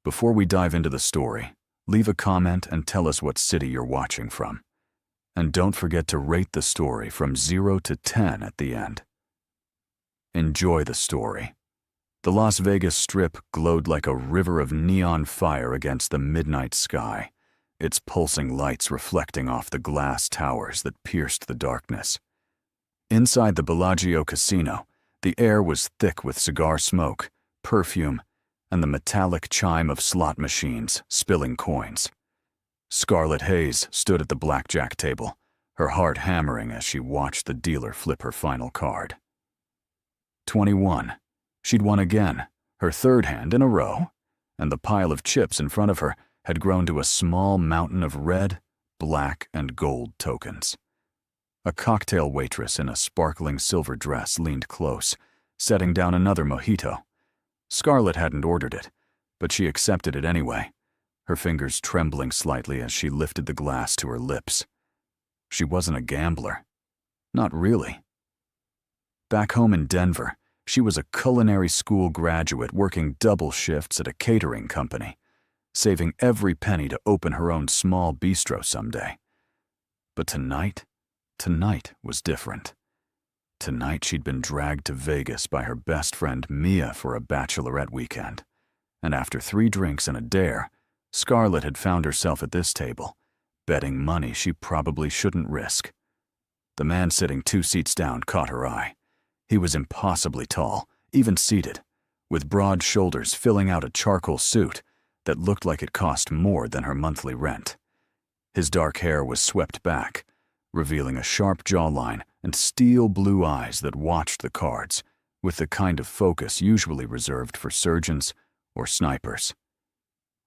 Before we dive into the story, leave a comment and tell us what city you're watching from. And don't forget to rate the story from 0 to 10 at the end. Enjoy the story. The Las Vegas Strip glowed like a river of neon fire against the midnight sky, its pulsing lights reflecting off the glass towers that pierced the darkness. Inside the Bellagio Casino, the air was thick with cigar smoke, perfume, and the metallic chime of slot machines spilling coins. Scarlet Hayes stood at the blackjack table, her heart hammering as she watched the dealer flip her final card. 21. She'd won again, her third hand in a row, and the pile of chips in front of her had grown to a small mountain of red, black, and gold tokens. A cocktail waitress in a sparkling silver dress leaned close, setting down another mojito. Scarlet hadn't ordered it, but she accepted it anyway, her fingers trembling slightly as she lifted the glass to her lips. She wasn't a gambler. Not really. Back home in Denver, she was a culinary school graduate working double shifts at a catering company, saving every penny to open her own small bistro someday. But tonight was different. Tonight she'd been dragged to Vegas by her best friend Mia for a bachelorette weekend, and after 3 drinks and a dare, Scarlet had found herself at this table, betting money she probably shouldn't risk. The man sitting 2 seats down caught her eye. He was impossibly tall, even seated, with broad shoulders filling out a charcoal suit that looked like it cost more than her monthly rent. His dark hair was swept back, revealing a sharp jawline and steel blue eyes that watched the cards with the kind of focus usually reserved for surgeons or snipers.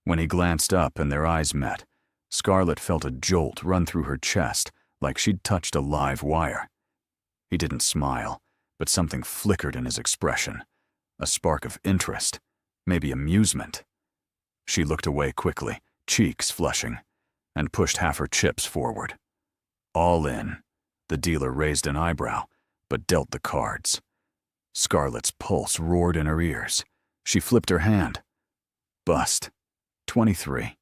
When he glanced up and their eyes met, Scarlet felt a jolt run through her chest like she'd touched a live wire. He didn't smile, but something flickered in his expression, a spark of interest, maybe amusement. She looked away quickly, cheeks flushing, and pushed half her chips forward. All in. The dealer raised an eyebrow, but dealt the cards. Scarlet's pulse roared in her ears. She flipped her hand. Bust. 23.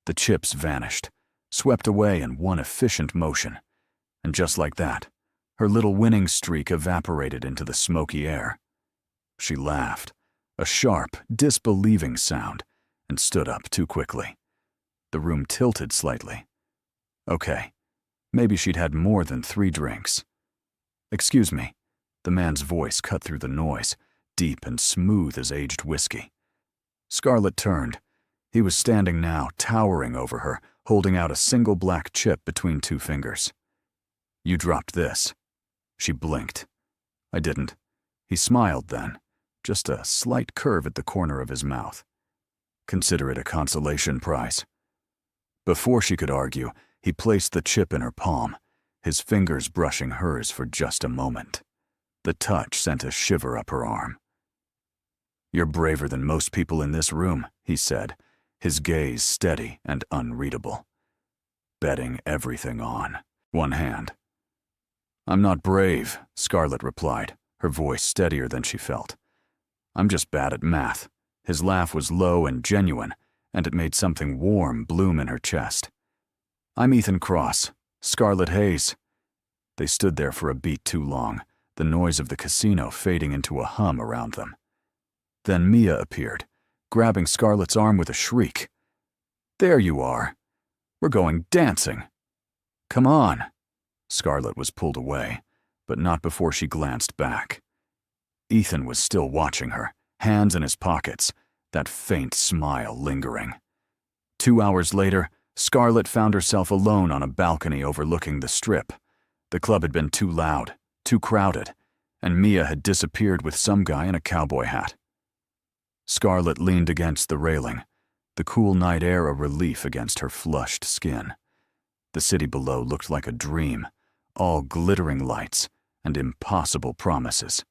The chips vanished, swept away in one efficient motion. And just like that, her little winning streak evaporated into the smoky air. She laughed, a sharp, disbelieving sound, and stood up too quickly. The room tilted slightly. Okay, maybe she'd had more than 3 drinks. Excuse me, the man's voice cut through the noise, deep and smooth as aged whiskey. Scarlet turned. He was standing now, towering over her, holding out a single black chip between 2 fingers. You dropped this. She blinked. I didn't. He smiled then, just a slight curve at the corner of his mouth. Consider it a consolation prize. Before she could argue, he placed the chip in her palm, his fingers brushing hers for just a moment. The touch sent a shiver up her arm. You're braver than most people in this room, he said, his gaze steady and unreadable. Betting everything on one hand. I'm not brave, Scarlet replied, her voice steadier than she felt. I'm just bad at math. His laugh was low and genuine, and it made something warm bloom in her chest. I'm Ethan Cross, Scarlet Hayes. They stood there for a beat too long, the noise of the casino fading into a hum around them. Then Mia appeared, grabbing Scarlet's arm with a shriek. There you are. We're going dancing. Come on. Scarlet was pulled away, but not before she glanced back. Ethan was still watching her, hands in his pockets, that faint smile lingering. 2 hours later, Scarlet found herself alone on a balcony overlooking the Strip. The club had been too loud, too crowded, and Mia had disappeared with some guy in a cowboy hat. Scarlet leaned against the railing, the cool night air a relief against her flushed skin. The city below looked like a dream, all glittering lights and impossible promises.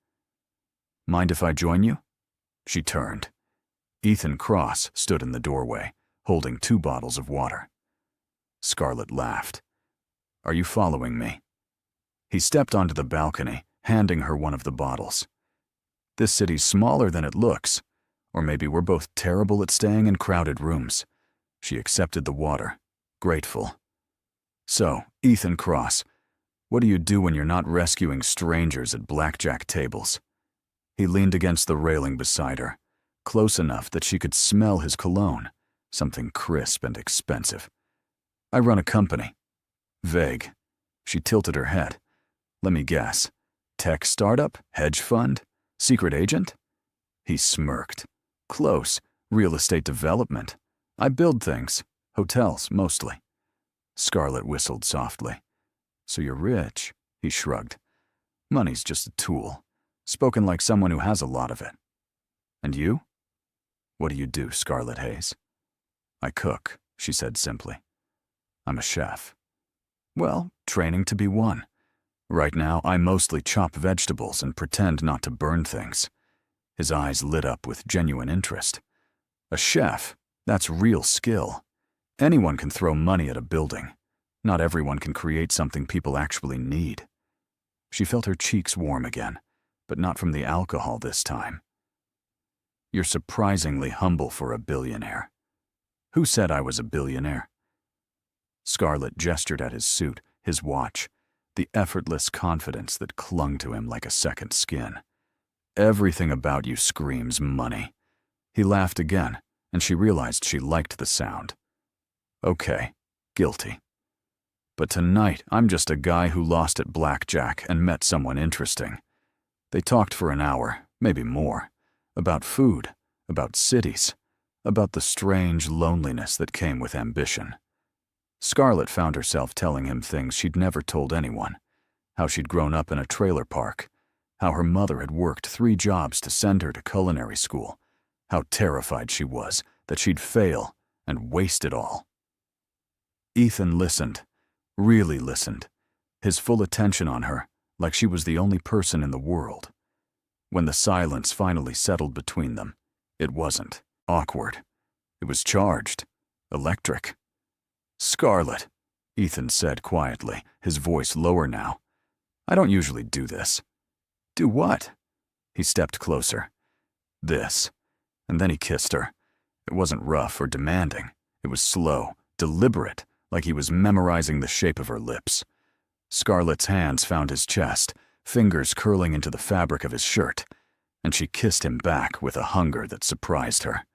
Mind if I join you? She turned. Ethan Cross stood in the doorway, holding 2 bottles of water. Scarlet laughed. Are you following me? He stepped onto the balcony, handing her one of the bottles. This city's smaller than it looks. Or maybe we're both terrible at staying in crowded rooms. She accepted the water, grateful. So, Ethan Cross, what do you do when you're not rescuing strangers at blackjack tables? He leaned against the railing beside her, close enough that she could smell his cologne, something crisp and expensive. I run a company. Vague. She tilted her head. Let me guess. Tech startup? Hedge fund? Secret agent? He smirked. Close. Real estate development. I build things. Hotels, mostly. Scarlett whistled softly. So you're rich, he shrugged. Money's just a tool, spoken like someone who has a lot of it. And you? What do you do, Scarlett Hayes? I cook, she said simply. I'm a chef. Well, training to be one. Right now, I mostly chop vegetables and pretend not to burn things. His eyes lit up with genuine interest. A chef, that's real skill. Anyone can throw money at a building. Not everyone can create something people actually need. She felt her cheeks warm again, but not from the alcohol this time. You're surprisingly humble for a billionaire. Who said I was a billionaire? Scarlett gestured at his suit, his watch, the effortless confidence that clung to him like a second skin. Everything about you screams money. He laughed again, and she realized she liked the sound. Okay, guilty. But tonight, I'm just a guy who lost at blackjack and met someone interesting. They talked for an hour, maybe more, about food, about cities, about the strange loneliness that came with ambition. Scarlett found herself telling him things she'd never told anyone, how she'd grown up in a trailer park, how her mother had worked 3 jobs to send her to culinary school, how terrified she was that she'd fail and waste it all. Ethan listened, really listened, his full attention on her, like she was the only person in the world. When the silence finally settled between them, it wasn't awkward. It was charged, electric. Scarlett, Ethan said quietly, his voice lower now. I don't usually do this. Do what? He stepped closer. This. And then he kissed her. It wasn't rough or demanding. It was slow, deliberate, like he was memorizing the shape of her lips. Scarlett's hands found his chest, fingers curling into the fabric of his shirt, and she kissed him back with a hunger that surprised her.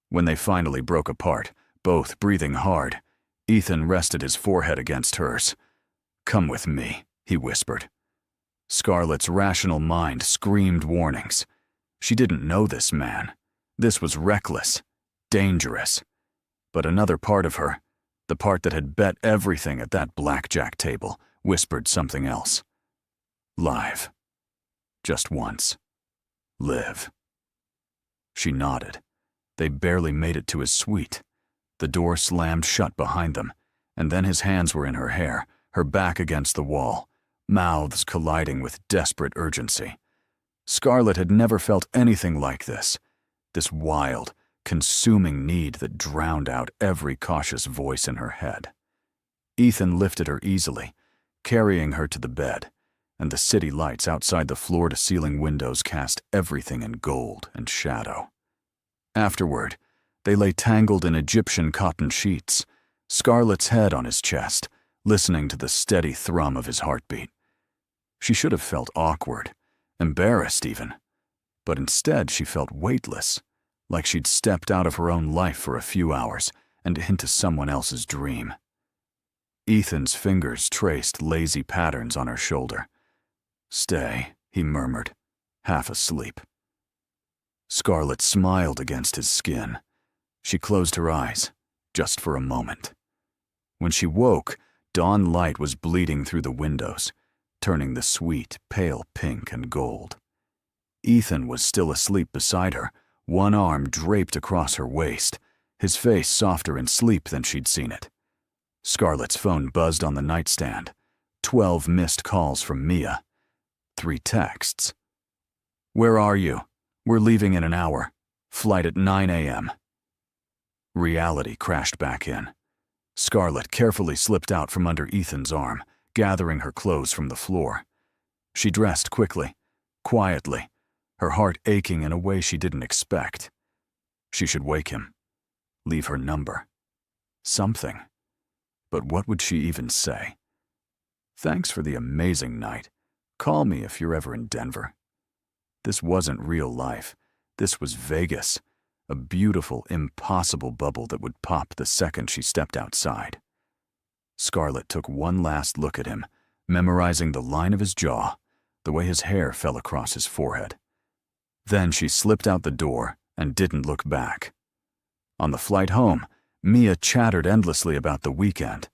When they finally broke apart, both breathing hard, Ethan rested his forehead against hers. Come with me, he whispered. Scarlett's rational mind screamed warnings. She didn't know this man. This was reckless, dangerous. But another part of her, the part that had bet everything at that blackjack table, whispered something else. Live. Just once. Live. She nodded. They barely made it to his suite. The door slammed shut behind them, and then his hands were in her hair, her back against the wall, mouths colliding with desperate urgency. Scarlett had never felt anything like this wild, consuming need that drowned out every cautious voice in her head. Ethan lifted her easily, carrying her to the bed, and the city lights outside the floor-to-ceiling windows cast everything in gold and shadow. Afterward, they lay tangled in Egyptian cotton sheets, Scarlett's head on his chest, listening to the steady thrum of his heartbeat. She should have felt awkward, embarrassed even, but instead she felt weightless, like she'd stepped out of her own life for a few hours and into someone else's dream. Ethan's fingers traced lazy patterns on her shoulder. Stay, he murmured, half asleep. Scarlett smiled against his skin. She closed her eyes, just for a moment. When she woke, dawn light was bleeding through the windows, turning the suite pale pink and gold. Ethan was still asleep beside her, one arm draped across her waist, his face softer in sleep than she'd seen it. Scarlett's phone buzzed on the nightstand. 12 missed calls from Mia. 3 texts. Where are you? We're leaving in an hour. Flight at 9 a.m. Reality crashed back in. Scarlett carefully slipped out from under Ethan's arm, gathering her clothes from the floor. She dressed quickly, quietly, her heart aching in a way she didn't expect. She should wake him. Leave her number. Something. But what would she even say? Thanks for the amazing night. Call me if you're ever in Denver. This wasn't real life. This was Vegas. A beautiful, impossible bubble that would pop the second she stepped outside. Scarlett took one last look at him, memorizing the line of his jaw, the way his hair fell across his forehead. Then she slipped out the door and didn't look back. On the flight home, Mia chattered endlessly about the weekend,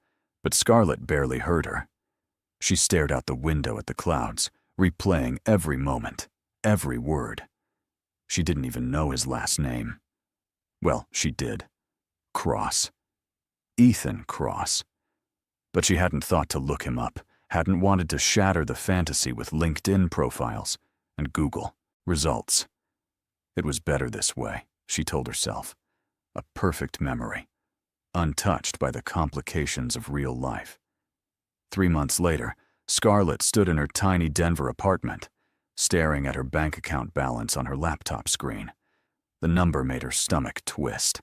but Scarlett barely heard her. She stared out the window at the clouds, replaying every moment, every word. She didn't even know his last name. Well, she did. Cross. Ethan Cross. But she hadn't thought to look him up, hadn't wanted to shatter the fantasy with LinkedIn profiles and Google results. It was better this way, she told herself. A perfect memory, untouched by the complications of real life. 3 months later, Scarlett stood in her tiny Denver apartment, staring at her bank account balance on her laptop screen. The number made her stomach twist.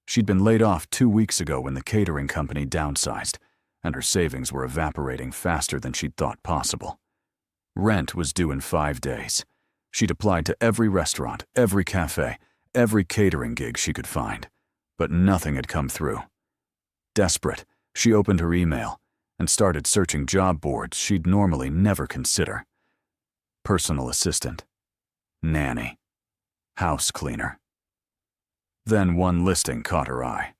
She'd been laid off 2 weeks ago when the catering company downsized, and her savings were evaporating faster than she'd thought possible. Rent was due in 5 days. She'd applied to every restaurant, every cafe, every catering gig she could find, but nothing had come through. Desperate, she opened her email and started searching job boards she'd normally never consider. Personal assistant, nanny, house cleaner. Then one listing caught her eye.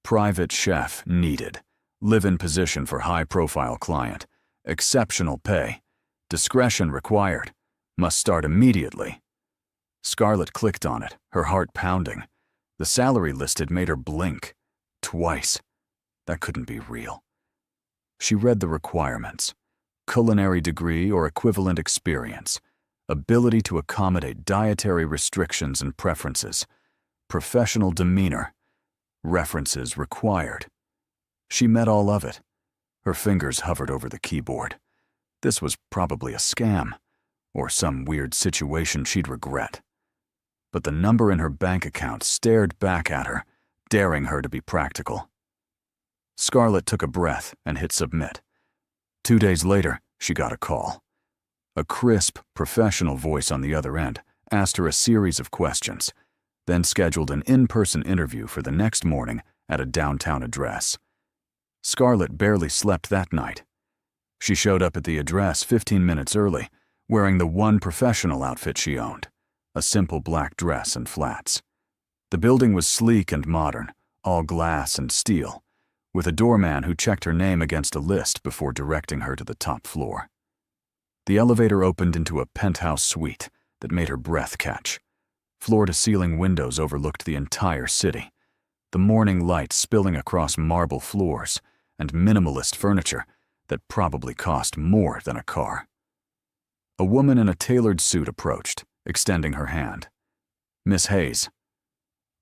Private chef needed, live-in position for high-profile client, exceptional pay, discretion required, must start immediately. Scarlett clicked on it, her heart pounding. The salary listed made her blink. Twice. That couldn't be real. She read the requirements. Culinary degree or equivalent experience. Ability to accommodate dietary restrictions and preferences. Professional demeanor. References required. She met all of it. Her fingers hovered over the keyboard. This was probably a scam, or some weird situation she'd regret. But the number in her bank account stared back at her, daring her to be practical. Scarlett took a breath and hit submit. 2 days later, she got a call. A crisp, professional voice on the other end asked her a series of questions, then scheduled an in-person interview for the next morning at a downtown address. Scarlett barely slept that night. She showed up at the address 15 minutes early, wearing the one professional outfit she owned, a simple black dress and flats. The building was sleek and modern, all glass and steel, with a doorman who checked her name against a list before directing her to the top floor. The elevator opened into a penthouse suite that made her breath catch. Floor-to-ceiling windows overlooked the entire city, the morning light spilling across marble floors and minimalist furniture that probably cost more than a car. A woman in a tailored suit approached, extending her hand. "Miss Hayes."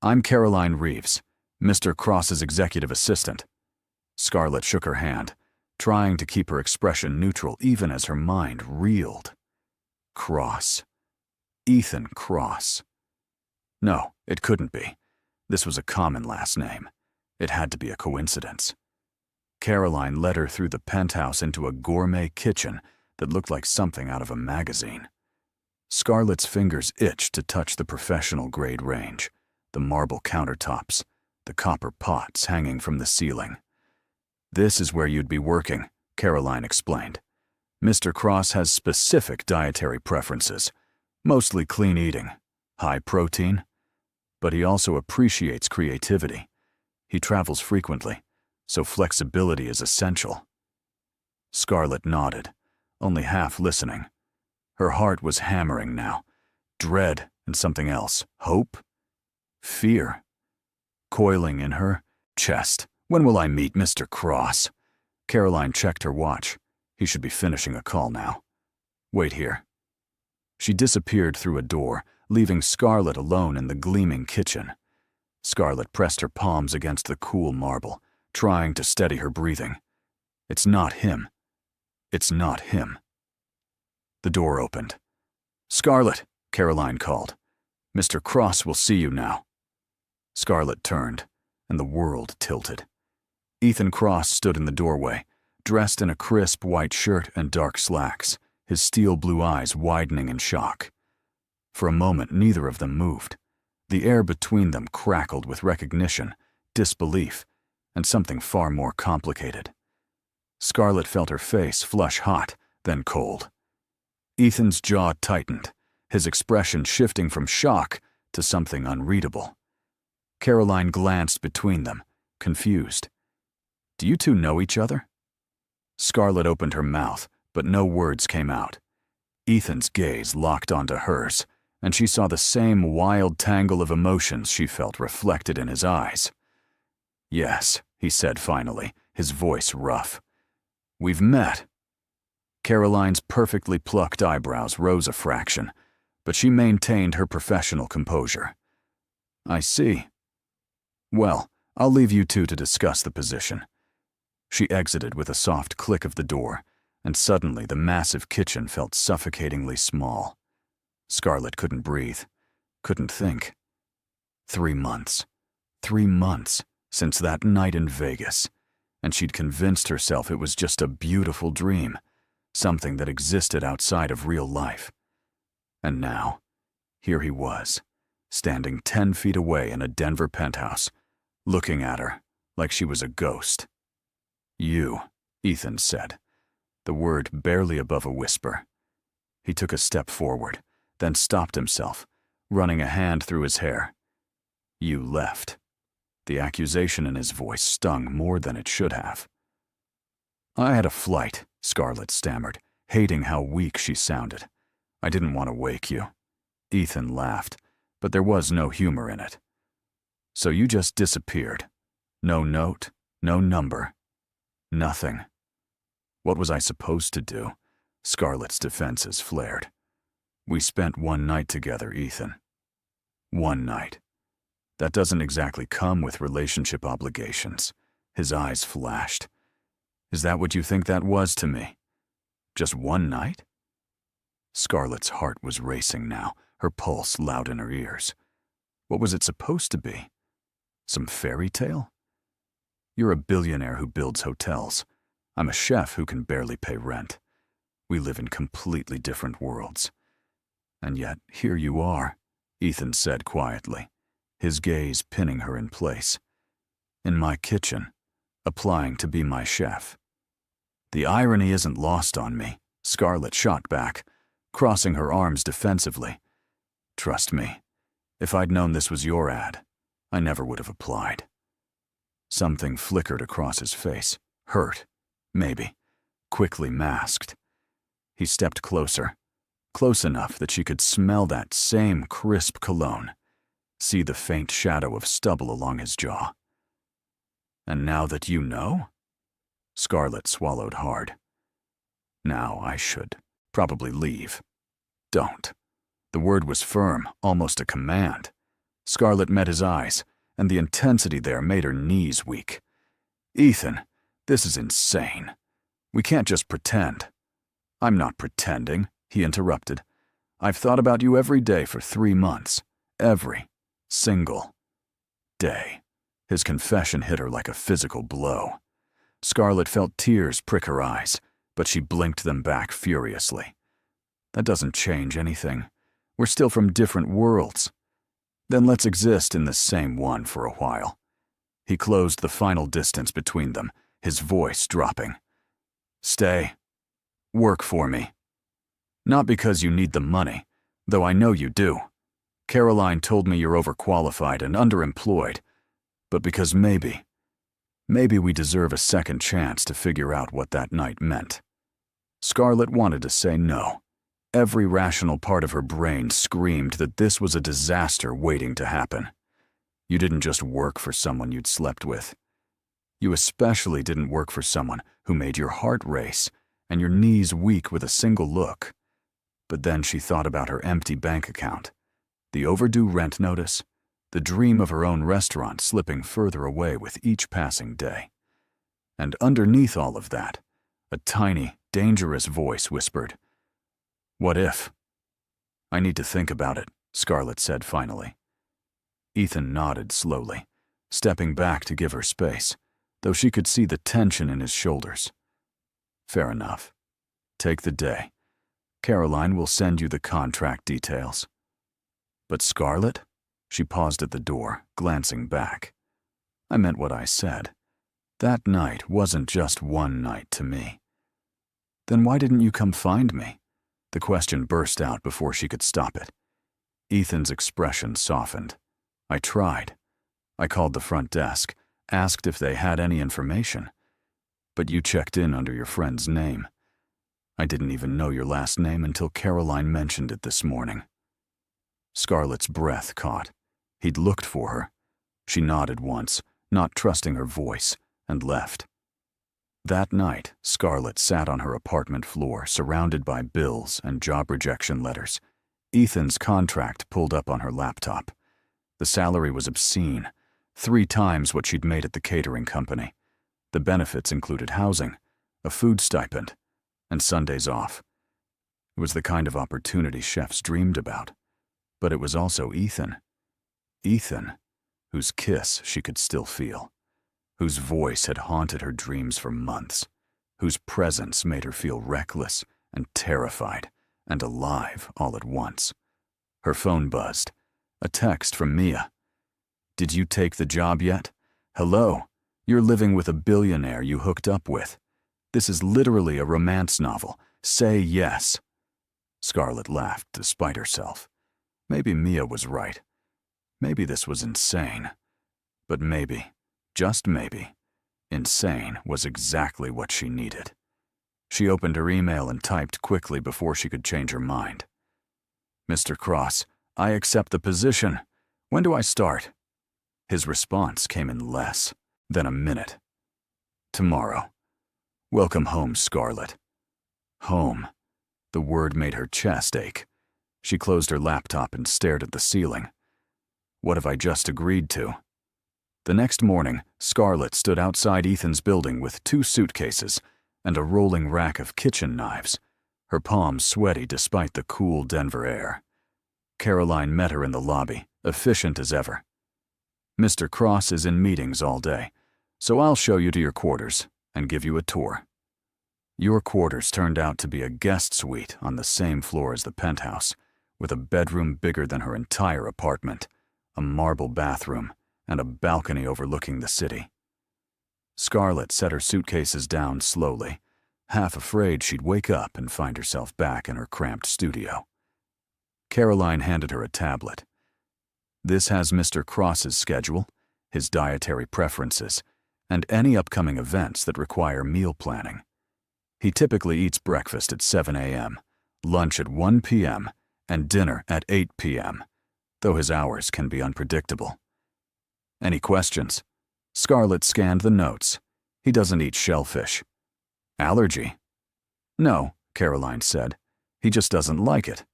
"I'm Caroline Reeves, Mr. Cross's executive assistant." Scarlett shook her hand, trying to keep her expression neutral even as her mind reeled. Cross. Ethan Cross. No, it couldn't be. This was a common last name. It had to be a coincidence. Caroline led her through the penthouse into a gourmet kitchen that looked like something out of a magazine. Scarlett's fingers itched to touch the professional-grade range, the marble countertops, the copper pots hanging from the ceiling. "This is where you'd be working," Caroline explained. "Mr. Cross has specific dietary preferences, mostly clean eating, high protein, but he also appreciates creativity. He travels frequently, so flexibility is essential." Scarlett nodded, only half listening. Her heart was hammering now. Dread and something else. Hope? Fear? Coiling in her chest. "When will I meet Mr. Cross?" Caroline checked her watch. He should be finishing a call now. "Wait here." She disappeared through a door, leaving Scarlett alone in the gleaming kitchen. Scarlett pressed her palms against the cool marble, trying to steady her breathing. It's not him. It's not him. The door opened. "Scarlett," Caroline called. "Mr. Cross will see you now. Scarlett turned, and the world tilted. Ethan Cross stood in the doorway, dressed in a crisp white shirt and dark slacks, his steel blue eyes widening in shock. For a moment, neither of them moved. The air between them crackled with recognition, disbelief, and something far more complicated. Scarlett felt her face flush hot, then cold. Ethan's jaw tightened, his expression shifting from shock to something unreadable. Caroline glanced between them, confused. "Do you two know each other?" Scarlett opened her mouth, but no words came out. Ethan's gaze locked onto hers, and she saw the same wild tangle of emotions she felt reflected in his eyes. "Yes," he said finally, his voice rough. "We've met." Caroline's perfectly plucked eyebrows rose a fraction, but she maintained her professional composure. "I see. Well, I'll leave you two to discuss the position." She exited with a soft click of the door, and suddenly the massive kitchen felt suffocatingly small. Scarlett couldn't breathe, couldn't think. 3 months. 3 months since that night in Vegas, and she'd convinced herself it was just a beautiful dream, something that existed outside of real life. And now, here he was, standing 10 feet away in a Denver penthouse, looking at her like she was a ghost. "You," Ethan said, the word barely above a whisper. He took a step forward, then stopped himself, running a hand through his hair. "You left." The accusation in his voice stung more than it should have. "I had a flight," Scarlett stammered, hating how weak she sounded. "I didn't want to wake you." Ethan laughed, but there was no humor in it. "So you just disappeared. No note, no number. Nothing." "What was I supposed to do?" Scarlett's defenses flared. "We spent 1 night together, Ethan." 1 night. That doesn't exactly come with relationship obligations. His eyes flashed. "Is that what you think that was to me? Just 1 night?" Scarlett's heart was racing now, her pulse loud in her ears. What was it supposed to be? Some fairy tale? "You're a billionaire who builds hotels. I'm a chef who can barely pay rent. We live in completely different worlds. And yet, here you are," Ethan said quietly, his gaze pinning her in place. "In my kitchen, applying to be my chef." "The irony isn't lost on me," Scarlett shot back, crossing her arms defensively. "Trust me, if I'd known this was your ad, I never would have applied." Something flickered across his face, hurt, maybe, quickly masked. He stepped closer, close enough that she could smell that same crisp cologne, see the faint shadow of stubble along his jaw. "And now that you know?" Scarlett swallowed hard. "Now I should probably leave." "Don't." The word was firm, almost a command. Scarlett met his eyes, and the intensity there made her knees weak. "Ethan, this is insane. We can't just pretend." "I'm not pretending," he interrupted. "I've thought about you every day for 3 months. Every single day." His confession hit her like a physical blow. Scarlett felt tears prick her eyes, but she blinked them back furiously. "That doesn't change anything. We're still from different worlds. Then let's exist in the same one for a while." He closed the final distance between them, his voice dropping. "Stay. Work for me. Not because you need the money, though I know you do. Caroline told me you're overqualified and underemployed, but because maybe we deserve a second chance to figure out what that night meant." Scarlett wanted to say no. Every rational part of her brain screamed that this was a disaster waiting to happen. You didn't just work for someone you'd slept with. You especially didn't work for someone who made your heart race and your knees weak with a single look. But then she thought about her empty bank account, the overdue rent notice, the dream of her own restaurant slipping further away with each passing day. And underneath all of that, a tiny, dangerous voice whispered, "What if?" "I need to think about it," Scarlett said finally. Ethan nodded slowly, stepping back to give her space, though she could see the tension in his shoulders. Fair enough. Take the day. Caroline will send you the contract details. But Scarlett? She paused at the door, glancing back. I meant what I said. That night wasn't just one night to me. Then why didn't you come find me? The question burst out before she could stop it. Ethan's expression softened. I tried. I called the front desk, asked if they had any information. But you checked in under your friend's name. I didn't even know your last name until Caroline mentioned it this morning. Scarlett's breath caught. He'd looked for her. She nodded once, not trusting her voice, and left. That night, Scarlett sat on her apartment floor, surrounded by bills and job rejection letters. Ethan's contract pulled up on her laptop. The salary was obscene, 3 times what she'd made at the catering company. The benefits included housing, a food stipend, and Sundays off. It was the kind of opportunity chefs dreamed about. But it was also Ethan. Ethan, whose kiss she could still feel, whose voice had haunted her dreams for months, whose presence made her feel reckless and terrified and alive all at once. Her phone buzzed. A text from Mia. Did you take the job yet? Hello. You're living with a billionaire you hooked up with. This is literally a romance novel. Say yes. Scarlett laughed despite herself. Maybe Mia was right. Maybe this was insane. But maybe, just maybe, insane was exactly what she needed. She opened her email and typed quickly before she could change her mind. Mr. Cross, I accept the position. When do I start? His response came in less than a minute. Tomorrow. Welcome home, Scarlett. Home. The word made her chest ache. She closed her laptop and stared at the ceiling. What have I just agreed to? The next morning, Scarlett stood outside Ethan's building with 2 suitcases and a rolling rack of kitchen knives, her palms sweaty despite the cool Denver air. Caroline met her in the lobby, efficient as ever. Mr. Cross is in meetings all day, so I'll show you to your quarters and give you a tour. Your quarters turned out to be a guest suite on the same floor as the penthouse, with a bedroom bigger than her entire apartment, a marble bathroom, and a balcony overlooking the city. Scarlett set her suitcases down slowly, half afraid she'd wake up and find herself back in her cramped studio. Caroline handed her a tablet. This has Mr. Cross's schedule, his dietary preferences, and any upcoming events that require meal planning. He typically eats breakfast at 7 a.m., lunch at 1 p.m., and dinner at 8 p.m., though his hours can be unpredictable. Any questions? Scarlett scanned the notes. He doesn't eat shellfish. Allergy? No, Caroline said. He just doesn't like it.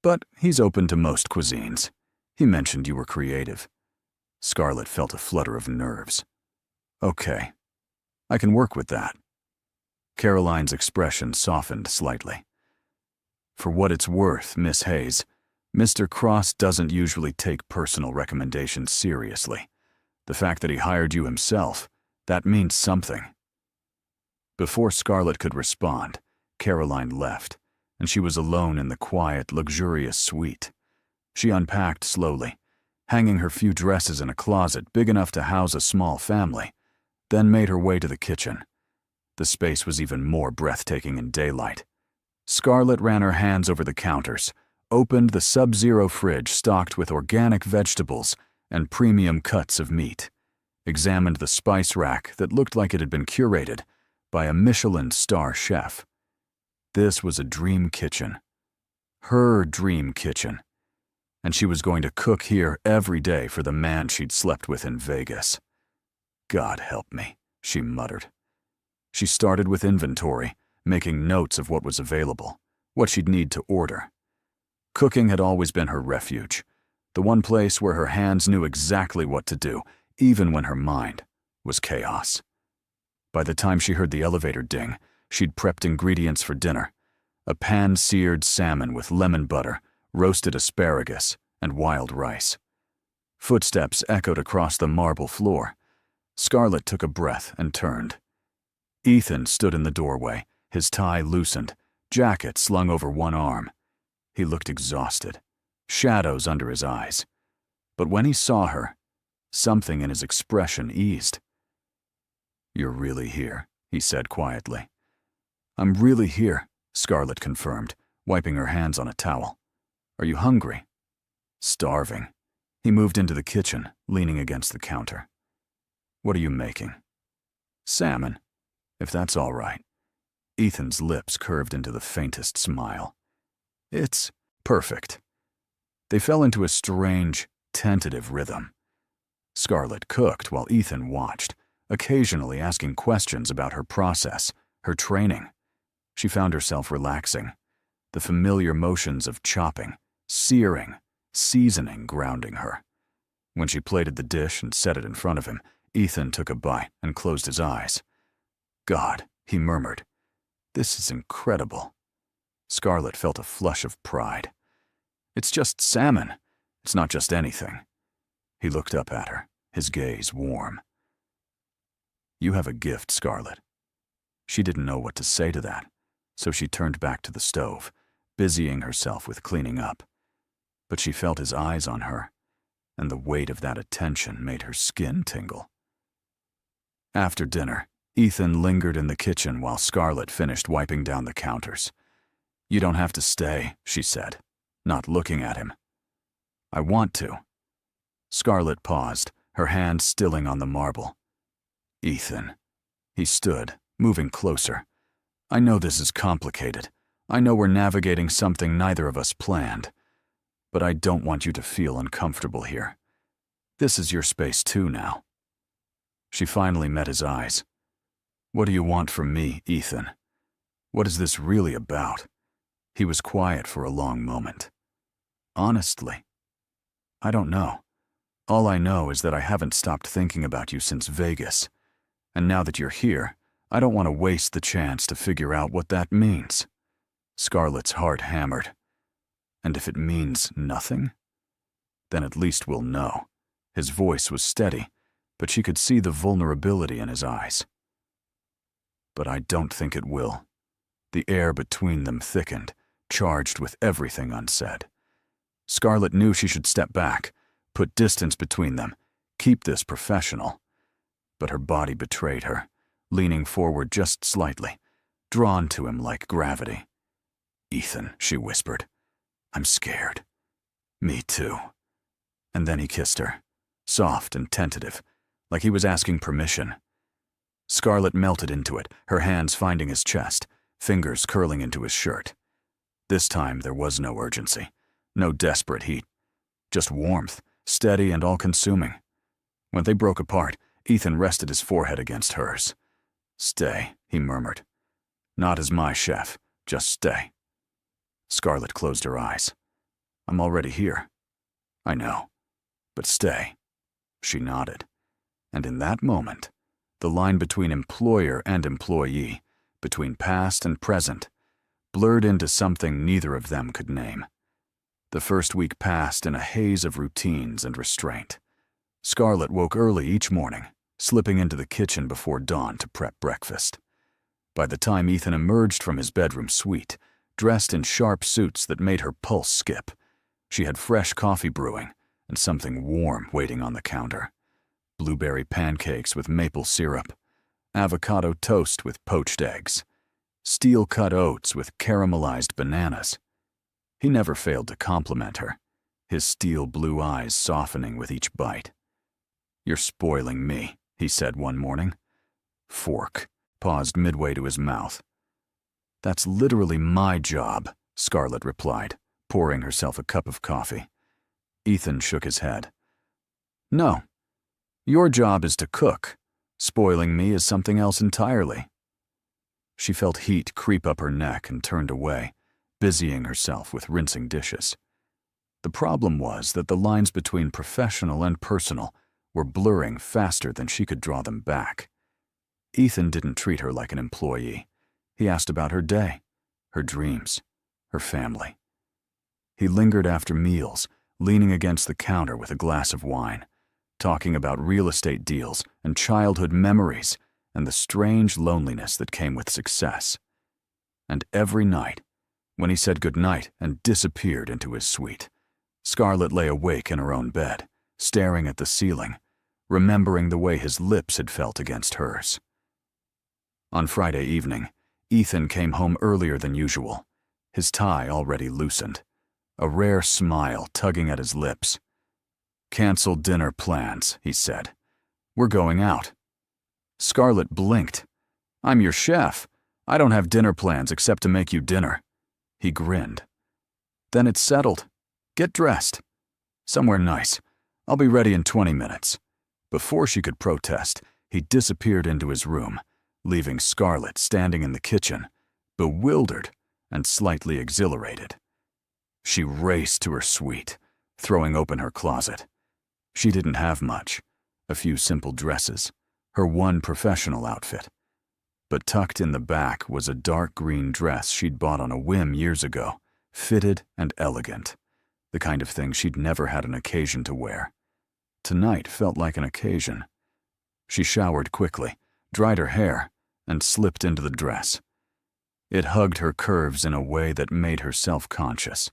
But he's open to most cuisines. He mentioned you were creative. Scarlett felt a flutter of nerves. Okay, I can work with that. Caroline's expression softened slightly. For what it's worth, Miss Hayes, Mr. Cross doesn't usually take personal recommendations seriously. The fact that he hired you himself, that means something. Before Scarlett could respond, Caroline left, and she was alone in the quiet, luxurious suite. She unpacked slowly, hanging her few dresses in a closet big enough to house a small family, then made her way to the kitchen. The space was even more breathtaking in daylight. Scarlett ran her hands over the counters, opened the Sub-Zero fridge stocked with organic vegetables and premium cuts of meat, examined the spice rack that looked like it had been curated by a Michelin star chef. This was a dream kitchen. Her dream kitchen. And she was going to cook here every day for the man she'd slept with in Vegas. God help me, she muttered. She started with inventory, making notes of what was available, what she'd need to order. Cooking had always been her refuge, the one place where her hands knew exactly what to do, even when her mind was chaos. By the time she heard the elevator ding, she'd prepped ingredients for dinner: a pan-seared salmon with lemon butter, roasted asparagus, and wild rice. Footsteps echoed across the marble floor. Scarlett took a breath and turned. Ethan stood in the doorway, his tie loosened, jacket slung over one arm. He looked exhausted, shadows under his eyes. But when he saw her, something in his expression eased. "You're really here," he said quietly. "I'm really here," Scarlett confirmed, wiping her hands on a towel. "Are you hungry?" "Starving." He moved into the kitchen, leaning against the counter. "What are you making?" "Salmon, if that's all right." Ethan's lips curved into the faintest smile. "It's perfect." They fell into a strange, tentative rhythm. Scarlett cooked while Ethan watched, occasionally asking questions about her process, her training. She found herself relaxing, the familiar motions of chopping, searing, seasoning grounding her. When she plated the dish and set it in front of him, Ethan took a bite and closed his eyes. "God," he murmured, "this is incredible." Scarlett felt a flush of pride. "It's just salmon. It's not just anything." He looked up at her, his gaze warm. "You have a gift, Scarlett." She didn't know what to say to that, so she turned back to the stove, busying herself with cleaning up. But she felt his eyes on her, and the weight of that attention made her skin tingle. After dinner, Ethan lingered in the kitchen while Scarlett finished wiping down the counters. "You don't have to stay," she said, not looking at him. "I want to." Scarlett paused, her hand stilling on the marble. "Ethan." He stood, moving closer. "I know this is complicated. I know we're navigating something neither of us planned. But I don't want you to feel uncomfortable here. This is your space too now." She finally met his eyes. "What do you want from me, Ethan? What is this really about?" He was quiet for a long moment. "Honestly, I don't know. All I know is that I haven't stopped thinking about you since Vegas. And now that you're here, I don't want to waste the chance to figure out what that means." Scarlett's heart hammered. "And if it means nothing? Then at least we'll know." His voice was steady, but she could see the vulnerability in his eyes. "But I don't think it will." The air between them thickened, charged with everything unsaid. Scarlett knew she should step back, put distance between them, keep this professional. But her body betrayed her, leaning forward just slightly, drawn to him like gravity. "Ethan," she whispered, "I'm scared." "Me too." And then he kissed her, soft and tentative, like he was asking permission. Scarlett melted into it, her hands finding his chest, fingers curling into his shirt. This time there was no urgency, no desperate heat, just warmth, steady and all-consuming. When they broke apart, Ethan rested his forehead against hers. "Stay," he murmured. "Not as my chef, just stay." Scarlett closed her eyes. "I'm already here." "I know, but stay." She nodded. And in that moment, the line between employer and employee, between past and present, blurred into something neither of them could name. The first week passed in a haze of routines and restraint. Scarlett woke early each morning, slipping into the kitchen before dawn to prep breakfast. By the time Ethan emerged from his bedroom suite, dressed in sharp suits that made her pulse skip, she had fresh coffee brewing and something warm waiting on the counter. Blueberry pancakes with maple syrup, avocado toast with poached eggs, steel-cut oats with caramelized bananas. He never failed to compliment her, his steel blue eyes softening with each bite. "You're spoiling me," he said one morning. Fork paused midway to his mouth. "That's literally my job," Scarlett replied, pouring herself a cup of coffee. Ethan shook his head. "No. Your job is to cook. Spoiling me is something else entirely." She felt heat creep up her neck and turned away, busying herself with rinsing dishes. The problem was that the lines between professional and personal were blurring faster than she could draw them back. Ethan didn't treat her like an employee. He asked about her day, her dreams, her family. He lingered after meals, leaning against the counter with a glass of wine, talking about real estate deals and childhood memories and the strange loneliness that came with success. And every night, when he said goodnight and disappeared into his suite, Scarlett lay awake in her own bed, staring at the ceiling, remembering the way his lips had felt against hers. On Friday evening, Ethan came home earlier than usual, his tie already loosened, a rare smile tugging at his lips. "Cancel dinner plans," he said. "We're going out." Scarlett blinked. "I'm your chef. I don't have dinner plans except to make you dinner." He grinned. "Then it's settled. Get dressed. Somewhere nice. I'll be ready in 20 minutes. Before she could protest, he disappeared into his room, leaving Scarlett standing in the kitchen, bewildered and slightly exhilarated. She raced to her suite, throwing open her closet. She didn't have much, a few simple dresses, her one professional outfit. But tucked in the back was a dark green dress she'd bought on a whim years ago, fitted and elegant, the kind of thing she'd never had an occasion to wear. Tonight felt like an occasion. She showered quickly, dried her hair, and slipped into the dress. It hugged her curves in a way that made her self-conscious,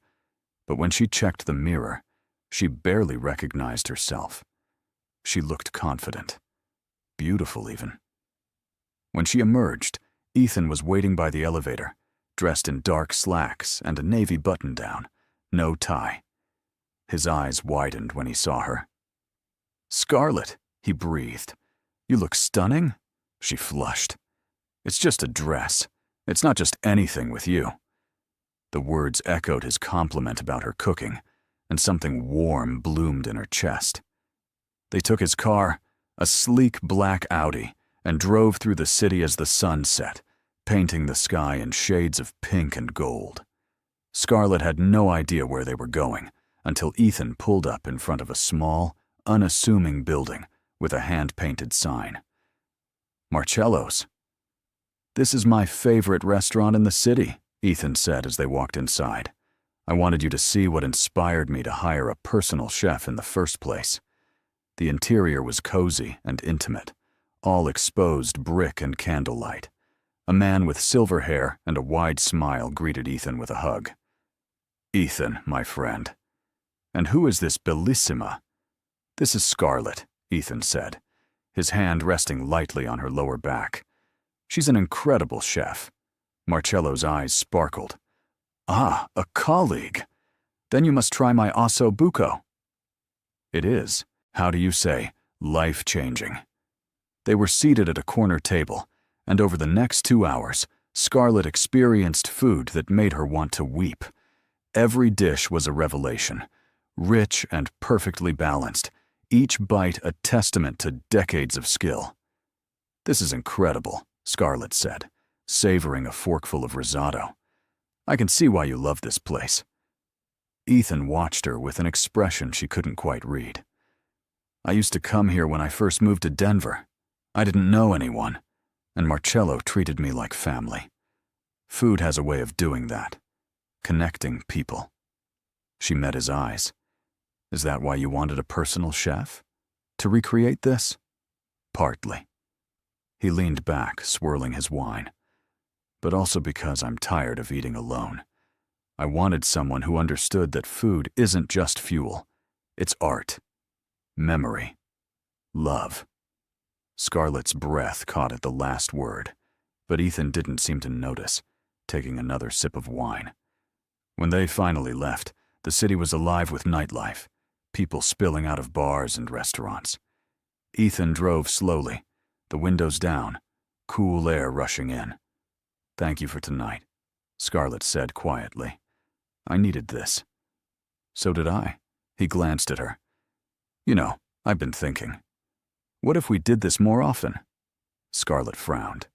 but when she checked the mirror, she barely recognized herself. She looked confident, beautiful even. When she emerged, Ethan was waiting by the elevator, dressed in dark slacks and a navy button-down, no tie. His eyes widened when he saw her. "Scarlett," he breathed. "You look stunning." She flushed. "It's just a dress. It's not just anything with you." The words echoed his compliment about her cooking, and something warm bloomed in her chest. They took his car, a sleek black Audi, and drove through the city as the sun set, painting the sky in shades of pink and gold. Scarlett had no idea where they were going until Ethan pulled up in front of a small, unassuming building with a hand-painted sign. "Marcello's." "This is my favorite restaurant in the city," Ethan said as they walked inside. "I wanted you to see what inspired me to hire a personal chef in the first place." The interior was cozy and intimate, all exposed brick and candlelight. A man with silver hair and a wide smile greeted Ethan with a hug. "Ethan, my friend." "And who is this Bellissima?" "This is Scarlett," Ethan said, his hand resting lightly on her lower back. "She's an incredible chef." Marcello's eyes sparkled. "Ah, a colleague. Then you must try my osso buco." "It is, how do you say, life-changing." They were seated at a corner table, and over the next 2 hours, Scarlett experienced food that made her want to weep. Every dish was a revelation, rich and perfectly balanced, each bite a testament to decades of skill. "This is incredible," Scarlett said, savoring a forkful of risotto. "I can see why you love this place." Ethan watched her with an expression she couldn't quite read. "I used to come here when I first moved to Denver. I didn't know anyone, and Marcello treated me like family. Food has a way of doing that, connecting people." She met his eyes. "Is that why you wanted a personal chef? To recreate this?" "Partly." He leaned back, swirling his wine. "But also because I'm tired of eating alone. I wanted someone who understood that food isn't just fuel. It's art, memory, love." Scarlett's breath caught at the last word, but Ethan didn't seem to notice, taking another sip of wine. When they finally left, the city was alive with nightlife, people spilling out of bars and restaurants. Ethan drove slowly, the windows down, cool air rushing in. "Thank you for tonight," Scarlett said quietly. "I needed this." "So did I." He glanced at her. "You know, I've been thinking. What if we did this more often?" Scarlett frowned.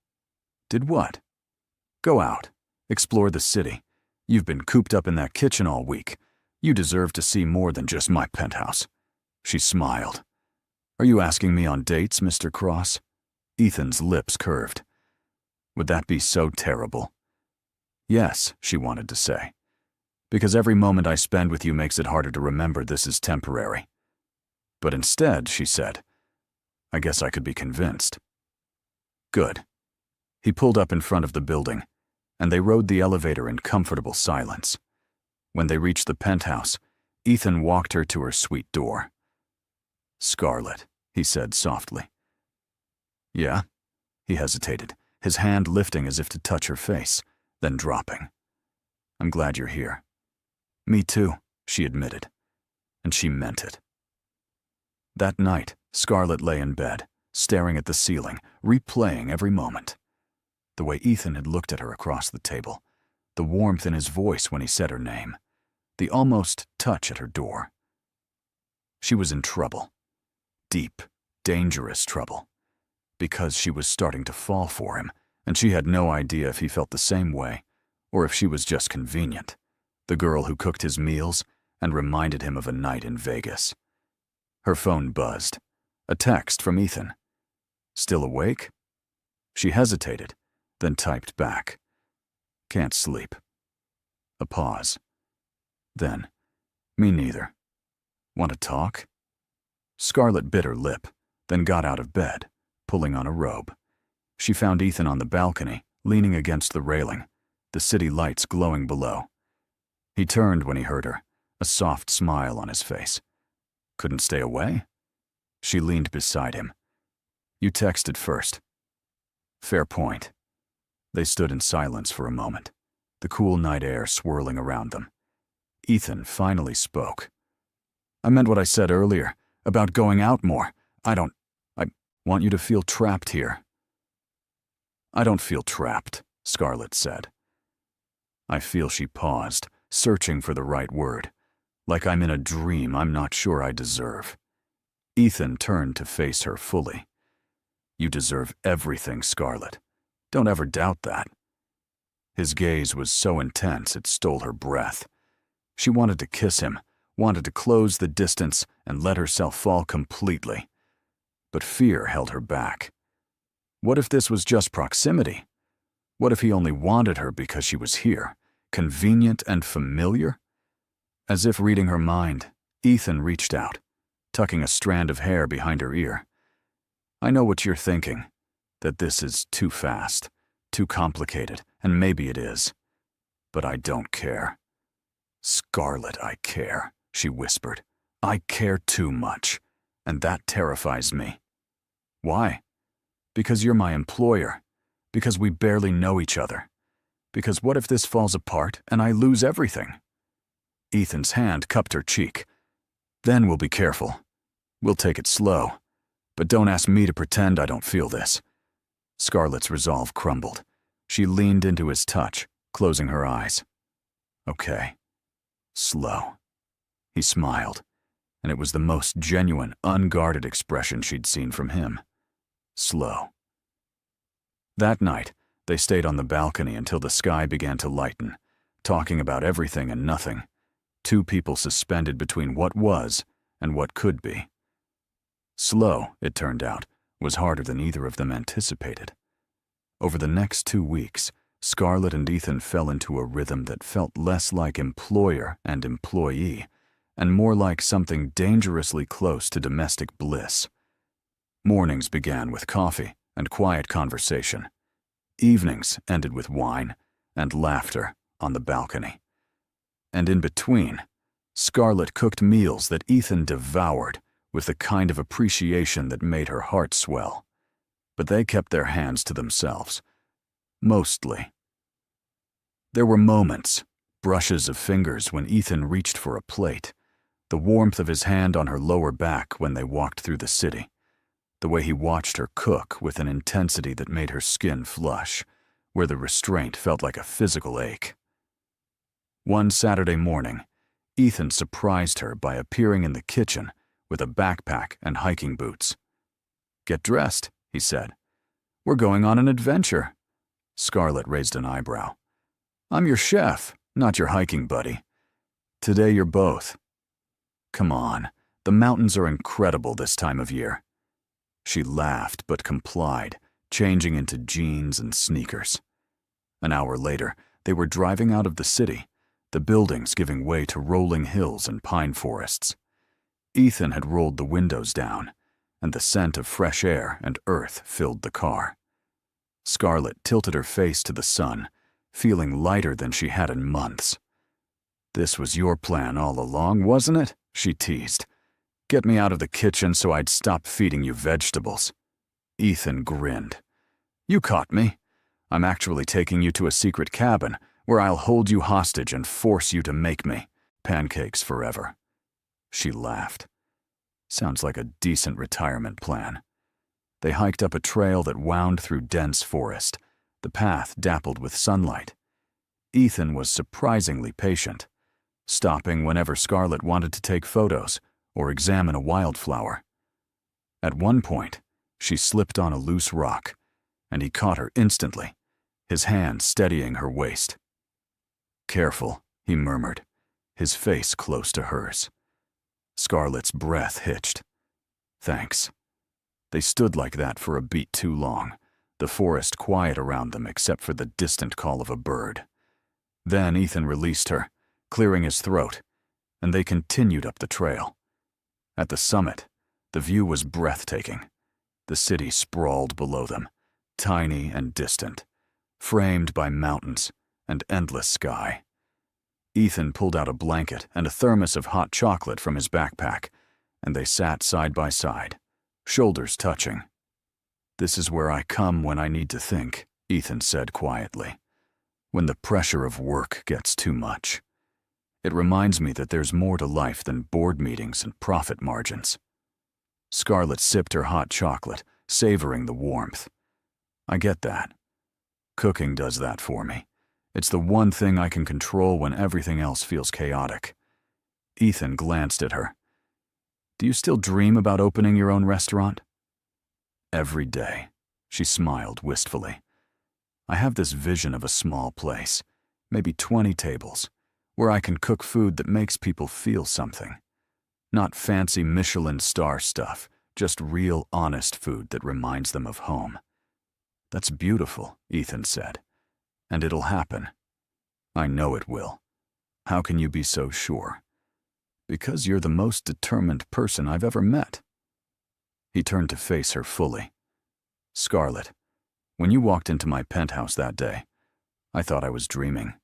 "Did what?" "Go out. Explore the city. You've been cooped up in that kitchen all week. You deserve to see more than just my penthouse." She smiled. "Are you asking me on dates, Mr. Cross?" Ethan's lips curved. "Would that be so terrible?" "Yes," she wanted to say. because every moment I spend with you makes it harder to remember this is temporary. But instead, she said, I guess I could be convinced. Good. He pulled up in front of the building, and they rode the elevator in comfortable silence. When they reached the penthouse, Ethan walked her to her suite door. Scarlett, he said softly. Yeah? He hesitated, his hand lifting as if to touch her face, then dropping. I'm glad you're here. Me too, she admitted, and she meant it. That night, Scarlett lay in bed, staring at the ceiling, replaying every moment. The way Ethan had looked at her across the table, the warmth in his voice when he said her name, the almost touch at her door. She was in trouble. Deep, dangerous trouble. Because she was starting to fall for him, and she had no idea if he felt the same way, or if she was just convenient, the girl who cooked his meals and reminded him of a night in Vegas. Her phone buzzed. A text from Ethan. Still awake? She hesitated, then typed back. Can't sleep. A pause. Then, me neither. Want to talk? Scarlett bit her lip, then got out of bed, pulling on a robe. She found Ethan on the balcony, leaning against the railing, the city lights glowing below. He turned when he heard her, a soft smile on his face. Couldn't stay away? She leaned beside him. You texted first. Fair point. They stood in silence for a moment, the cool night air swirling around them. Ethan finally spoke. I meant what I said earlier, about going out more. I want you to feel trapped here. I don't feel trapped, Scarlett said. I feel she paused, searching for the right word. Like I'm in a dream I'm not sure I deserve. Ethan turned to face her fully. You deserve everything, Scarlett. Don't ever doubt that. His gaze was so intense it stole her breath. She wanted to kiss him, wanted to close the distance and let herself fall completely. But fear held her back. What if this was just proximity? What if he only wanted her because she was here, convenient and familiar? As if reading her mind, Ethan reached out, tucking a strand of hair behind her ear. I know what you're thinking, that this is too fast, too complicated, and maybe it is. But I don't care. Scarlett, I care, she whispered. I care too much, and that terrifies me. Why? Because you're my employer, because we barely know each other, because what if this falls apart and I lose everything? Ethan's hand cupped her cheek. Then we'll be careful. We'll take it slow. But don't ask me to pretend I don't feel this. Scarlett's resolve crumbled. She leaned into his touch, closing her eyes. Okay. Slow. He smiled, and it was the most genuine, unguarded expression she'd seen from him. Slow. That night, they stayed on the balcony until the sky began to lighten, talking about everything and nothing. Two people suspended between what was and what could be. Slow, it turned out, was harder than either of them anticipated. Over the next 2 weeks, Scarlett and Ethan fell into a rhythm that felt less like employer and employee, and more like something dangerously close to domestic bliss. Mornings began with coffee and quiet conversation. Evenings ended with wine and laughter on the balcony. And in between, Scarlett cooked meals that Ethan devoured with the kind of appreciation that made her heart swell. But they kept their hands to themselves. Mostly. There were moments, brushes of fingers when Ethan reached for a plate, the warmth of his hand on her lower back when they walked through the city, the way he watched her cook with an intensity that made her skin flush, where the restraint felt like a physical ache. One Saturday morning, Ethan surprised her by appearing in the kitchen with a backpack and hiking boots. Get dressed, he said. We're going on an adventure. Scarlett raised an eyebrow. I'm your chef, not your hiking buddy. Today you're both. Come on, the mountains are incredible this time of year. She laughed but complied, changing into jeans and sneakers. An hour later, they were driving out of the city, the buildings giving way to rolling hills and pine forests. Ethan had rolled the windows down, and the scent of fresh air and earth filled the car. Scarlett tilted her face to the sun, feeling lighter than she had in months. "This was your plan all along, wasn't it?" she teased. "Get me out of the kitchen so I'd stop feeding you vegetables." Ethan grinned. "You caught me. I'm actually taking you to a secret cabin where I'll hold you hostage and force you to make me pancakes forever." She laughed. "Sounds like a decent retirement plan." They hiked up a trail that wound through dense forest, the path dappled with sunlight. Ethan was surprisingly patient, stopping whenever Scarlett wanted to take photos or examine a wildflower. At one point, she slipped on a loose rock, and he caught her instantly, his hand steadying her waist. "Careful," he murmured, his face close to hers. Scarlett's breath hitched. "Thanks." They stood like that for a beat too long, the forest quiet around them except for the distant call of a bird. Then Ethan released her, clearing his throat, and they continued up the trail. At the summit, the view was breathtaking. The city sprawled below them, tiny and distant, framed by mountains and endless sky. Ethan pulled out a blanket and a thermos of hot chocolate from his backpack, and they sat side by side, shoulders touching. "This is where I come when I need to think," Ethan said quietly, "when the pressure of work gets too much. It reminds me that there's more to life than board meetings and profit margins." Scarlett sipped her hot chocolate, savoring the warmth. "I get that. Cooking does that for me. It's the one thing I can control when everything else feels chaotic." Ethan glanced at her. "Do you still dream about opening your own restaurant?" "Every day," she smiled wistfully. "I have this vision of a small place, maybe 20 tables, where I can cook food that makes people feel something. Not fancy Michelin star stuff, just real honest food that reminds them of home." "That's beautiful," Ethan said. "And it'll happen." "I know it will. How can you be so sure?" "Because you're the most determined person I've ever met." He turned to face her fully. "Scarlett, when you walked into my penthouse that day, I thought I was dreaming.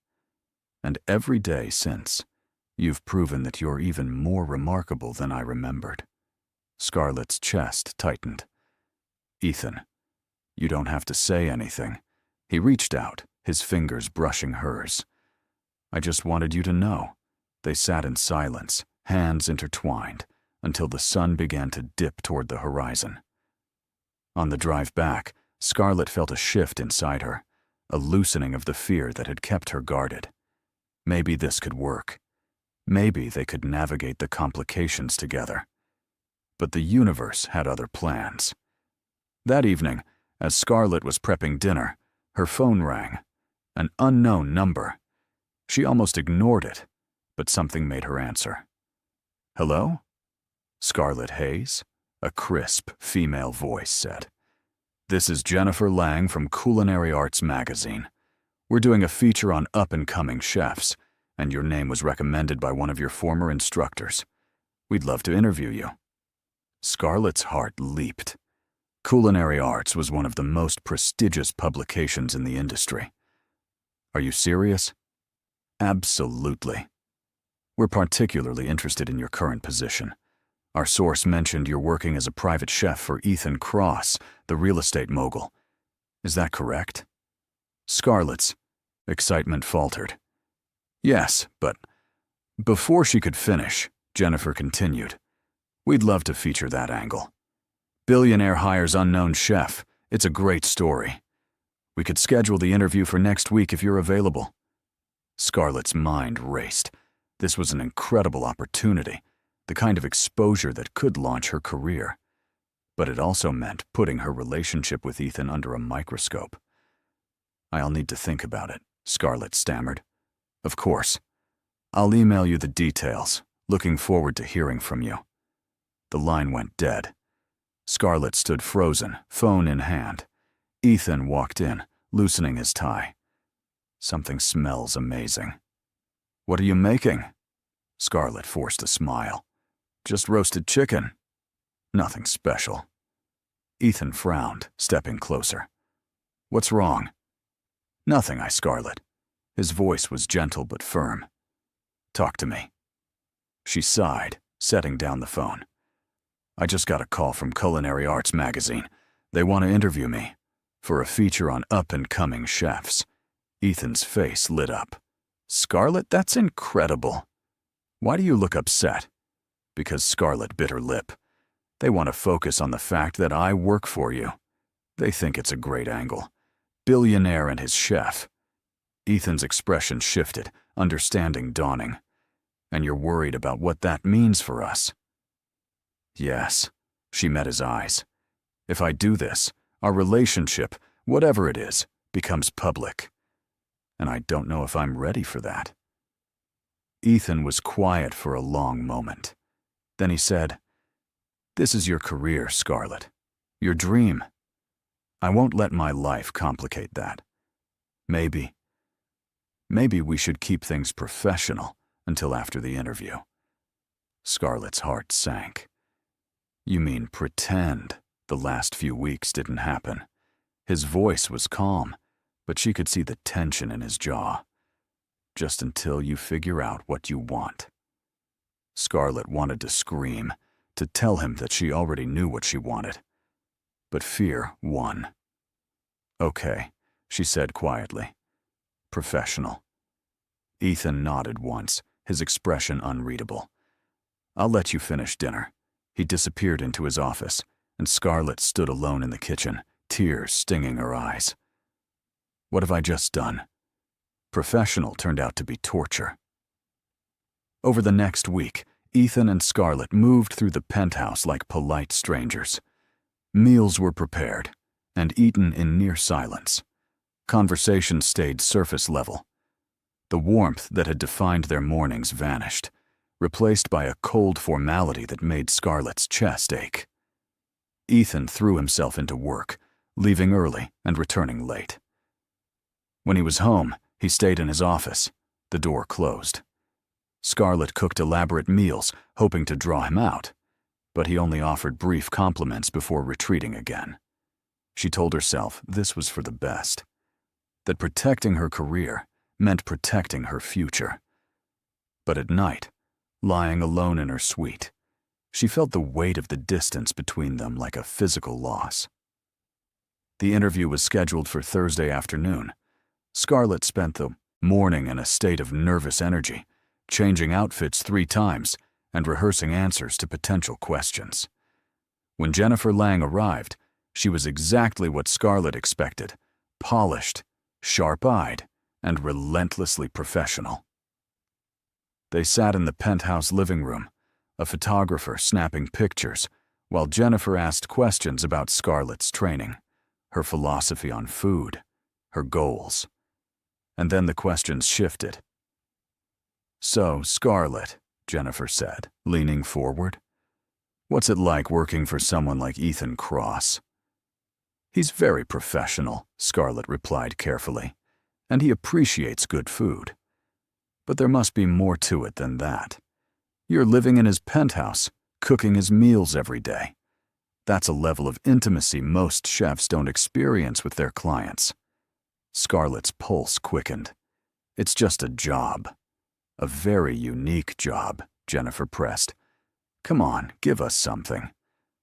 And every day since, you've proven that you're even more remarkable than I remembered." Scarlett's chest tightened. "Ethan, you don't have to say anything." He reached out, his fingers brushing hers. "I just wanted you to know." They sat in silence, hands intertwined, until the sun began to dip toward the horizon. On the drive back, Scarlett felt a shift inside her, a loosening of the fear that had kept her guarded. Maybe this could work. Maybe they could navigate the complications together. But the universe had other plans. That evening, as Scarlett was prepping dinner, her phone rang. An unknown number. She almost ignored it, but something made her answer. "Hello?" "Scarlett Hayes?" a crisp female voice said. "This is Jennifer Lang from Culinary Arts magazine. We're doing a feature on up-and-coming chefs, and your name was recommended by one of your former instructors. We'd love to interview you." Scarlett's heart leaped. Culinary Arts was one of the most prestigious publications in the industry. "Are you serious?" "Absolutely. We're particularly interested in your current position. Our source mentioned you're working as a private chef for Ethan Cross, the real estate mogul. Is that correct?" Scarlett's excitement faltered. "Yes, but..." Before she could finish, Jennifer continued. "We'd love to feature that angle. Billionaire hires unknown chef. It's a great story. We could schedule the interview for next week if you're available." Scarlett's mind raced. This was an incredible opportunity, the kind of exposure that could launch her career. But it also meant putting her relationship with Ethan under a microscope. "I'll need to think about it," Scarlett stammered. "Of course. I'll email you the details. Looking forward to hearing from you." The line went dead. Scarlett stood frozen, phone in hand. Ethan walked in, loosening his tie. "Something smells amazing." What are you making? Scarlett forced a smile. Just roasted chicken. Nothing special. Ethan frowned, stepping closer. What's wrong? Nothing, I Scarlett. His voice was gentle but firm. Talk to me. She sighed, setting down the phone. I just got a call from Culinary Arts magazine. They want to interview me for a feature on up-and-coming chefs. Ethan's face lit up. Scarlett, that's incredible. Why do you look upset? Because Scarlett bit her lip. They want to focus on the fact that I work for you. They think it's a great angle. Billionaire and his chef. Ethan's expression shifted, understanding dawning. And you're worried about what that means for us. Yes, she met his eyes. If I do this, our relationship, whatever it is, becomes public. And I don't know if I'm ready for that. Ethan was quiet for a long moment. Then he said, This is your career, Scarlett. Your dream. I won't let my life complicate that. Maybe we should keep things professional until after the interview. Scarlett's heart sank. You mean pretend the last few weeks didn't happen? His voice was calm, but she could see the tension in his jaw. Just until you figure out what you want. Scarlett wanted to scream, to tell him that she already knew what she wanted. But fear won. Okay, she said quietly. Professional. Ethan nodded once, his expression unreadable. I'll let you finish dinner. He disappeared into his office, and Scarlett stood alone in the kitchen, tears stinging her eyes. What have I just done? Professional turned out to be torture. Over the next week, Ethan and Scarlett moved through the penthouse like polite strangers. Meals were prepared and eaten in near silence. Conversation stayed surface level. The warmth that had defined their mornings vanished, replaced by a cold formality that made Scarlett's chest ache. Ethan threw himself into work, leaving early and returning late. When he was home, he stayed in his office, the door closed. Scarlett cooked elaborate meals, hoping to draw him out, but he only offered brief compliments before retreating again. She told herself this was for the best, that protecting her career meant protecting her future. But at night, lying alone in her suite, she felt the weight of the distance between them like a physical loss. The interview was scheduled for Thursday afternoon. Scarlett spent the morning in a state of nervous energy, changing outfits 3 times and rehearsing answers to potential questions. When Jennifer Lang arrived, she was exactly what Scarlett expected, polished, sharp-eyed, and relentlessly professional. They sat in the penthouse living room, a photographer snapping pictures, while Jennifer asked questions about Scarlett's training, her philosophy on food, her goals. And then the questions shifted. So, Scarlett, Jennifer said, leaning forward, what's it like working for someone like Ethan Cross? He's very professional, Scarlett replied carefully, and he appreciates good food. But there must be more to it than that. You're living in his penthouse, cooking his meals every day. That's a level of intimacy most chefs don't experience with their clients. Scarlett's pulse quickened. It's just a job. A very unique job, Jennifer pressed. Come on, give us something.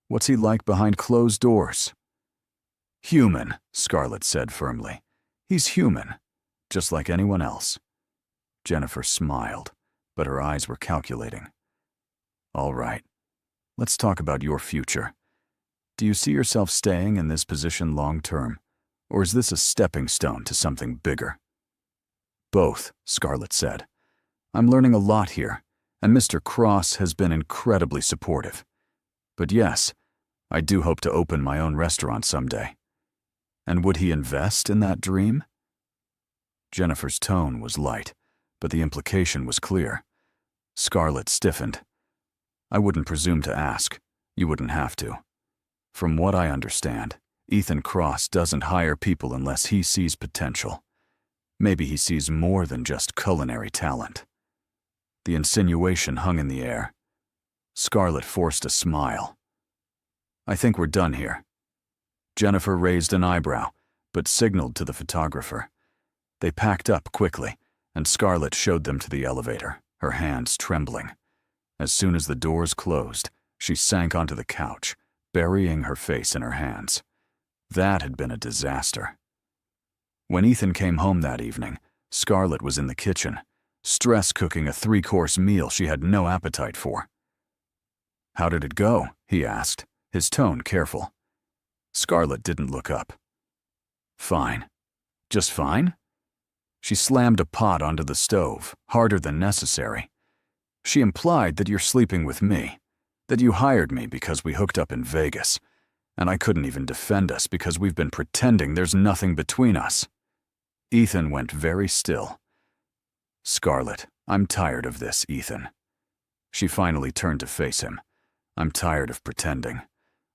What's he like behind closed doors? Human, Scarlett said firmly. He's human, just like anyone else. Jennifer smiled, but her eyes were calculating. All right, let's talk about your future. Do you see yourself staying in this position long term, or is this a stepping stone to something bigger? Both, Scarlett said. I'm learning a lot here, and Mr. Cross has been incredibly supportive. But yes, I do hope to open my own restaurant someday. And would he invest in that dream? Jennifer's tone was light, but the implication was clear. Scarlett stiffened. I wouldn't presume to ask. You wouldn't have to. From what I understand, Ethan Cross doesn't hire people unless he sees potential. Maybe he sees more than just culinary talent. The insinuation hung in the air. Scarlett forced a smile. "I think we're done here." Jennifer raised an eyebrow, but signaled to the photographer. They packed up quickly, and Scarlett showed them to the elevator, her hands trembling. As soon as the doors closed, she sank onto the couch, burying her face in her hands. That had been a disaster. When Ethan came home that evening, Scarlett was in the kitchen, stress cooking a 3-course meal she had no appetite for. "How did it go?" he asked, his tone careful. Scarlett didn't look up. "Fine." "Just fine?" She slammed a pot onto the stove, harder than necessary. "She implied that you're sleeping with me, that you hired me because we hooked up in Vegas, and I couldn't even defend us because we've been pretending there's nothing between us." Ethan went very still. "Scarlett, I'm tired of this, Ethan." She finally turned to face him. "I'm tired of pretending.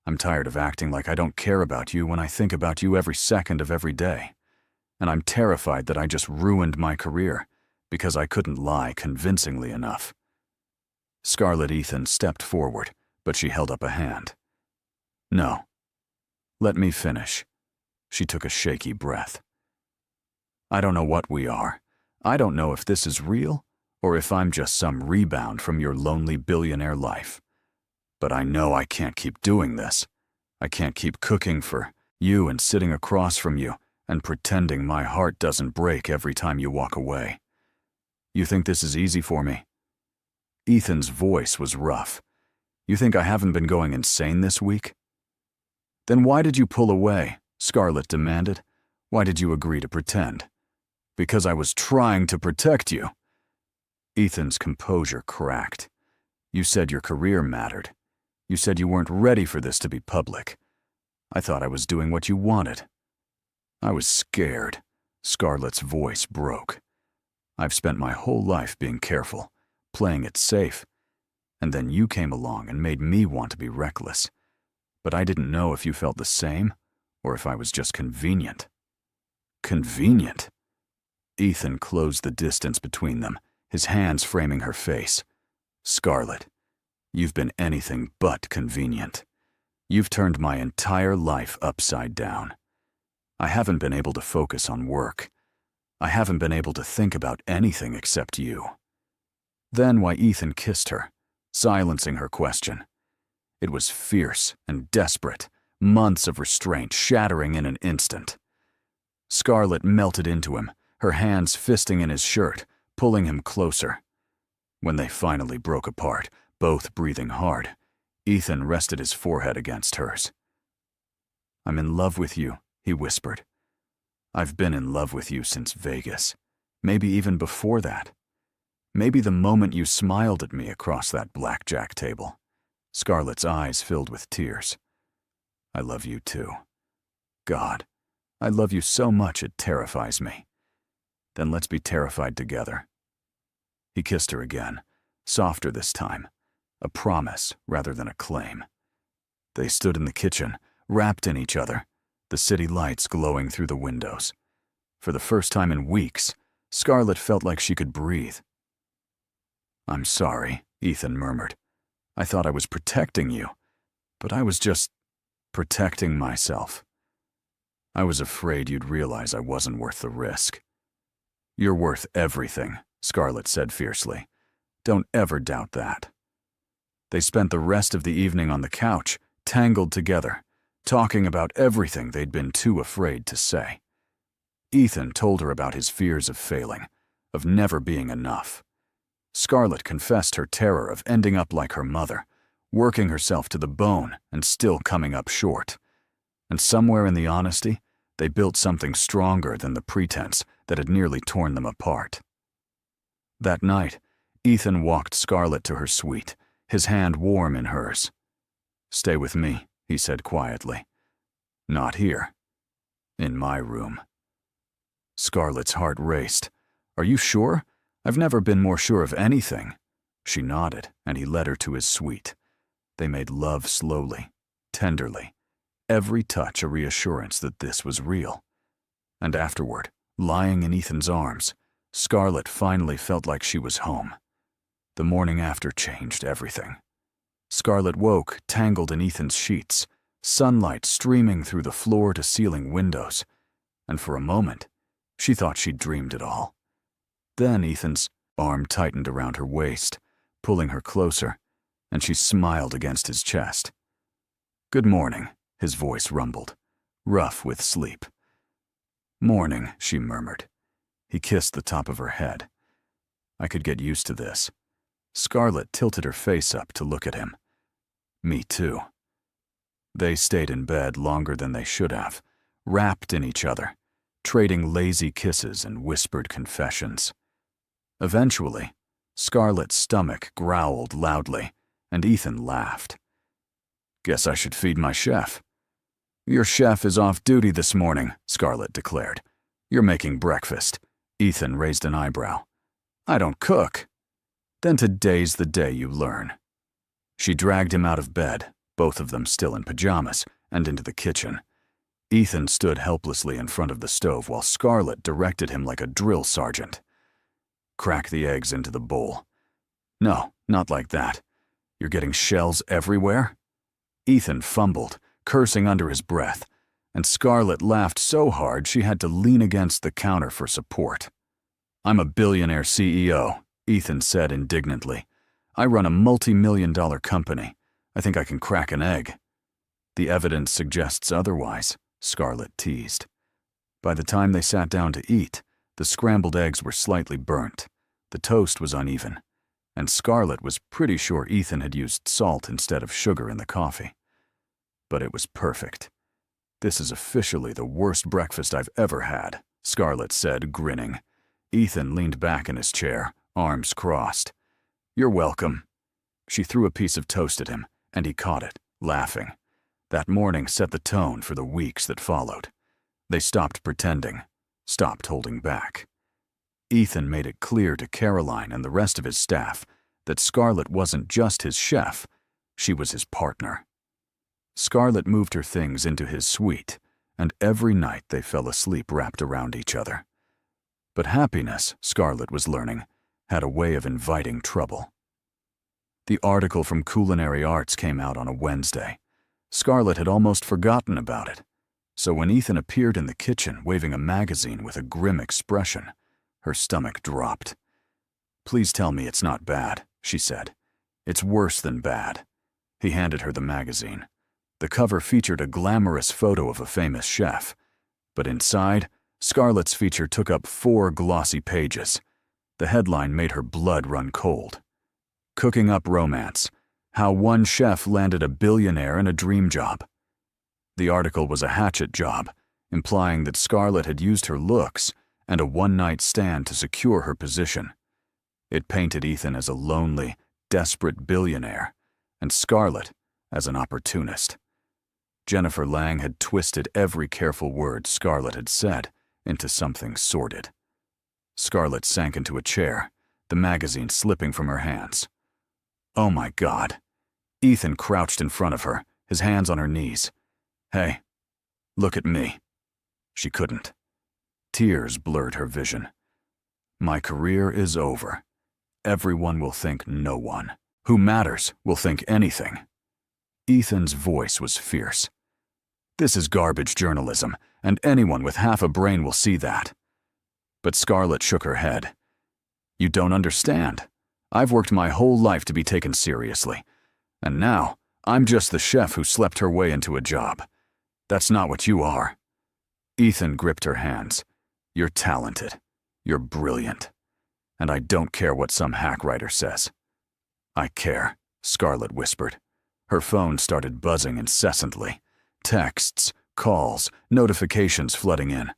I'm tired of acting like I don't care about you when I think about you every second of every day. And I'm terrified that I just ruined my career because I couldn't lie convincingly enough." Scarlett Ethan stepped forward, but she held up a hand. "No. Let me finish." She took a shaky breath. "I don't know what we are. I don't know if this is real or if I'm just some rebound from your lonely billionaire life. But I know I can't keep doing this. I can't keep cooking for you and sitting across from you and pretending my heart doesn't break every time you walk away. You think this is easy for me?" Ethan's voice was rough. "You think I haven't been going insane this week?" "Then why did you pull away?" Scarlett demanded. "Why did you agree to pretend?" "Because I was trying to protect you." Ethan's composure cracked. "You said your career mattered. You said you weren't ready for this to be public. I thought I was doing what you wanted." "I was scared." Scarlett's voice broke. "I've spent my whole life being careful, playing it safe. And then you came along and made me want to be reckless. But I didn't know if you felt the same or if I was just convenient." "Convenient?" Ethan closed the distance between them, his hands framing her face. "Scarlett, you've been anything but convenient. You've turned my entire life upside down. I haven't been able to focus on work. I haven't been able to think about anything except you." Then why Ethan kissed her, silencing her question. It was fierce and desperate, months of restraint shattering in an instant. Scarlett melted into him, her hands fisting in his shirt, pulling him closer. When they finally broke apart, both breathing hard, Ethan rested his forehead against hers. "I'm in love with you," he whispered. "I've been in love with you since Vegas, maybe even before that. Maybe the moment you smiled at me across that blackjack table." Scarlett's eyes filled with tears. "I love you too. God, I love you so much it terrifies me. Then let's be terrified together." He kissed her again, softer this time, a promise rather than a claim. They stood in the kitchen, wrapped in each other, the city lights glowing through the windows. For the first time in weeks, Scarlett felt like she could breathe. "I'm sorry," Ethan murmured. "I thought I was protecting you, but I was just protecting myself. I was afraid you'd realize I wasn't worth the risk." "You're worth everything," Scarlett said fiercely. "Don't ever doubt that." They spent the rest of the evening on the couch, tangled together, talking about everything they'd been too afraid to say. Ethan told her about his fears of failing, of never being enough. Scarlett confessed her terror of ending up like her mother, working herself to the bone and still coming up short. And somewhere in the honesty, they built something stronger than the pretense that had nearly torn them apart. That night, Ethan walked Scarlett to her suite, his hand warm in hers. "Stay with me," he said quietly. "Not here. In my room." Scarlett's heart raced. "Are you sure? I've never been more sure of anything." She nodded, and he led her to his suite. They made love slowly, tenderly, every touch a reassurance that this was real. And afterward, lying in Ethan's arms, Scarlett finally felt like she was home. The morning after changed everything. Scarlett woke, tangled in Ethan's sheets, sunlight streaming through the floor-to-ceiling windows, and for a moment, she thought she'd dreamed it all. Then Ethan's arm tightened around her waist, pulling her closer, and she smiled against his chest. "Good morning," his voice rumbled, rough with sleep. "Morning," she murmured. He kissed the top of her head. "I could get used to this." Scarlett tilted her face up to look at him. "Me too." They stayed in bed longer than they should have, wrapped in each other, trading lazy kisses and whispered confessions. Eventually, Scarlett's stomach growled loudly, and Ethan laughed. "Guess I should feed my chef." "Your chef is off duty this morning," Scarlett declared. "You're making breakfast." Ethan raised an eyebrow. "I don't cook." "Then today's the day you learn." She dragged him out of bed, both of them still in pajamas, and into the kitchen. Ethan stood helplessly in front of the stove while Scarlett directed him like a drill sergeant. "Crack the eggs into the bowl." "No, not like that. You're getting shells everywhere?" Ethan fumbled, cursing under his breath, and Scarlett laughed so hard she had to lean against the counter for support. "I'm a billionaire CEO," Ethan said indignantly. "I run a multi-million-dollar company. I think I can crack an egg." "The evidence suggests otherwise," Scarlett teased. By the time they sat down to eat, the scrambled eggs were slightly burnt, the toast was uneven, and Scarlett was pretty sure Ethan had used salt instead of sugar in the coffee. But it was perfect. "This is officially the worst breakfast I've ever had," Scarlett said, grinning. Ethan leaned back in his chair, arms crossed. "You're welcome." She threw a piece of toast at him, and he caught it, laughing. That morning set the tone for the weeks that followed. They stopped pretending, stopped holding back. Ethan made it clear to Caroline and the rest of his staff that Scarlett wasn't just his chef, she was his partner. Scarlett moved her things into his suite, and every night they fell asleep wrapped around each other. But happiness, Scarlett was learning, had a way of inviting trouble. The article from Culinary Arts came out on a Wednesday. Scarlett had almost forgotten about it, so when Ethan appeared in the kitchen waving a magazine with a grim expression, her stomach dropped. "Please tell me it's not bad," she said. "It's worse than bad." He handed her the magazine. The cover featured a glamorous photo of a famous chef, but inside, Scarlett's feature took up 4 glossy pages. The headline made her blood run cold. "Cooking Up Romance: How One Chef Landed a Billionaire in a Dream Job." The article was a hatchet job, implying that Scarlett had used her looks and a one-night stand to secure her position. It painted Ethan as a lonely, desperate billionaire, and Scarlett as an opportunist. Jennifer Lang had twisted every careful word Scarlett had said into something sordid. Scarlett sank into a chair, the magazine slipping from her hands. "Oh my God." Ethan crouched in front of her, his hands on her knees. "Hey, look at me." She couldn't. Tears blurred her vision. "My career is over. Everyone will think no one. Who matters will think anything." Ethan's voice was fierce. "This is garbage journalism, and anyone with half a brain will see that." But Scarlett shook her head. "You don't understand. I've worked my whole life to be taken seriously, and now I'm just the chef who slept her way into a job. That's not what you are." Ethan gripped her hands. "You're talented. You're brilliant. And I don't care what some hack writer says." "I care," Scarlett whispered. Her phone started buzzing incessantly. Texts, calls, notifications flooding in.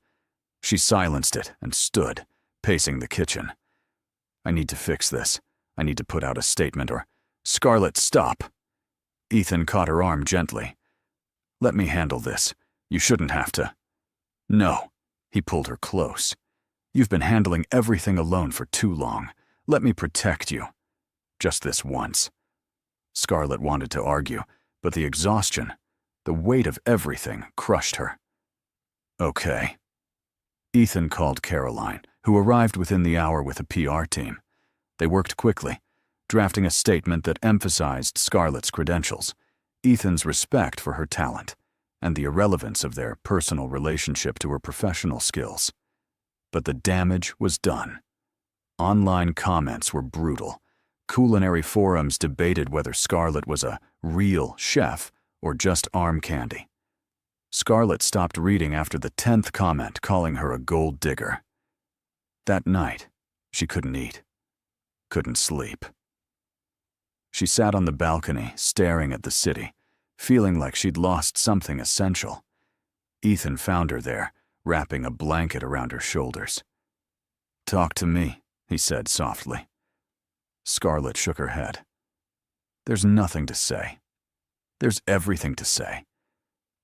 She silenced it and stood, pacing the kitchen. "I need to fix this. I need to put out a statement or—" "Scarlett, stop!" Ethan caught her arm gently. "Let me handle this. You shouldn't have to." "No." He pulled her close. "You've been handling everything alone for too long. Let me protect you. Just this once." Scarlett wanted to argue, but the exhaustion, the weight of everything, crushed her. "Okay." Ethan called Caroline, who arrived within the hour with a PR team. They worked quickly. drafting a statement that emphasized Scarlett's credentials, Ethan's respect for her talent, and the irrelevance of their personal relationship to her professional skills. But the damage was done. Online comments were brutal. Culinary forums debated whether Scarlett was a real chef or just arm candy. Scarlett stopped reading after the 10th comment calling her a gold digger. That night, she couldn't eat, couldn't sleep. She sat on the balcony, staring at the city, feeling like she'd lost something essential. Ethan found her there, wrapping a blanket around her shoulders. "Talk to me," he said softly. Scarlett shook her head. "There's nothing to say. There's everything to say.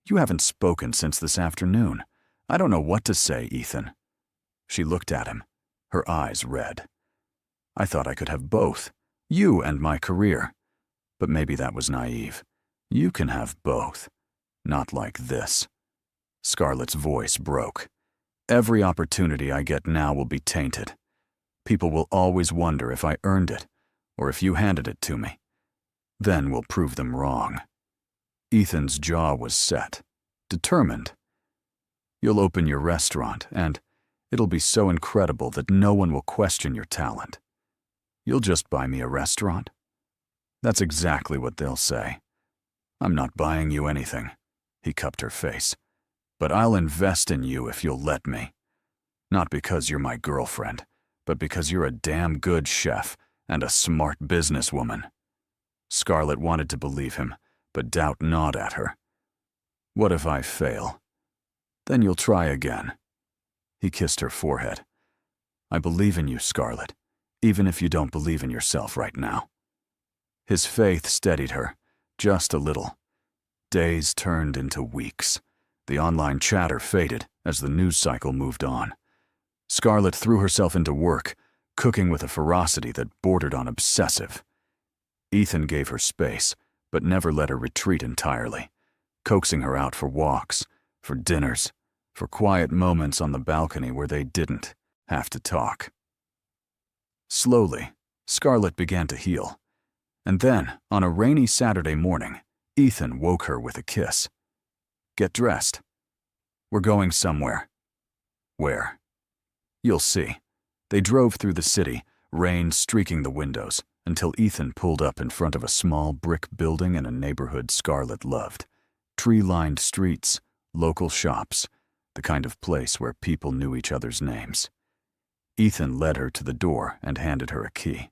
You haven't spoken since this afternoon. I don't know what to say, Ethan." She looked at him, her eyes red. "I thought I could have both, you and my career. But maybe that was naive. You can have both. Not like this." Scarlett's voice broke. "Every opportunity I get now will be tainted. People will always wonder if I earned it, or if you handed it to me. Then we'll prove them wrong." Ethan's jaw was set, determined. "You'll open your restaurant, and it'll be so incredible that no one will question your talent. You'll just buy me a restaurant? That's exactly what they'll say. I'm not buying you anything." He cupped her face. "But I'll invest in you if you'll let me. Not because you're my girlfriend, but because you're a damn good chef and a smart businesswoman." Scarlett wanted to believe him, but doubt gnawed at her. "What if I fail? Then you'll try again." He kissed her forehead. "I believe in you, Scarlett, even if you don't believe in yourself right now." His faith steadied her, just a little. Days turned into weeks. The online chatter faded as the news cycle moved on. Scarlett threw herself into work, cooking with a ferocity that bordered on obsessive. Ethan gave her space, but never let her retreat entirely, coaxing her out for walks, for dinners, for quiet moments on the balcony where they didn't have to talk. Slowly, Scarlett began to heal. And then, on a rainy Saturday morning, Ethan woke her with a kiss. "Get dressed. We're going somewhere." "Where?" "You'll see." They drove through the city, rain streaking the windows, until Ethan pulled up in front of a small brick building in a neighborhood Scarlett loved. Tree-lined streets, local shops, the kind of place where people knew each other's names. Ethan led her to the door and handed her a key.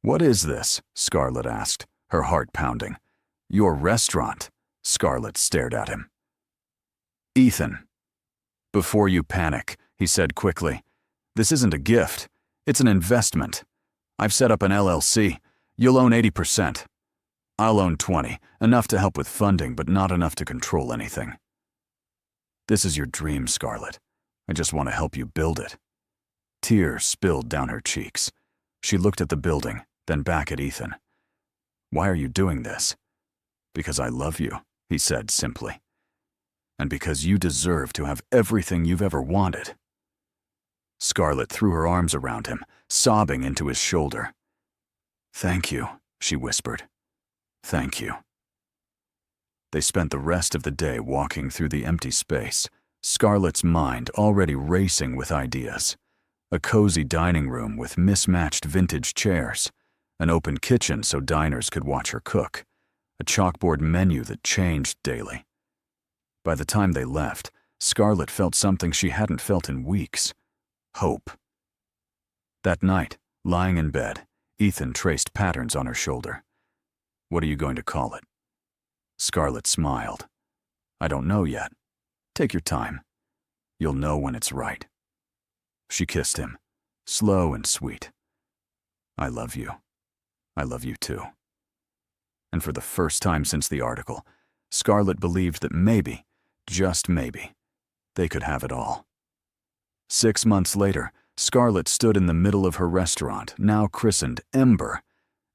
"What is this?" Scarlett asked, her heart pounding. "Your restaurant." Scarlett stared at him. "Ethan." "Before you panic," he said quickly, "this isn't a gift. It's an investment. I've set up an LLC. You'll own 80%. I'll own 20, enough to help with funding, but not enough to control anything." "This is your dream, Scarlett. I just want to help you build it." Tears spilled down her cheeks. She looked at the building, then back at Ethan. "Why are you doing this?" "Because I love you," he said simply. "And because you deserve to have everything you've ever wanted." Scarlett threw her arms around him, sobbing into his shoulder. "Thank you," she whispered. "Thank you." They spent the rest of the day walking through the empty space, Scarlett's mind already racing with ideas. A cozy dining room with mismatched vintage chairs, an open kitchen so diners could watch her cook, a chalkboard menu that changed daily. By the time they left, Scarlett felt something she hadn't felt in weeks: hope. That night, lying in bed, Ethan traced patterns on her shoulder. "What are you going to call it?" Scarlett smiled. "I don't know yet. Take your time. You'll know when it's right." She kissed him, slow and sweet. "I love you. I love you too." And for the first time since the article, Scarlett believed that maybe, just maybe, they could have it all. 6 months later, Scarlett stood in the middle of her restaurant, now christened Ember,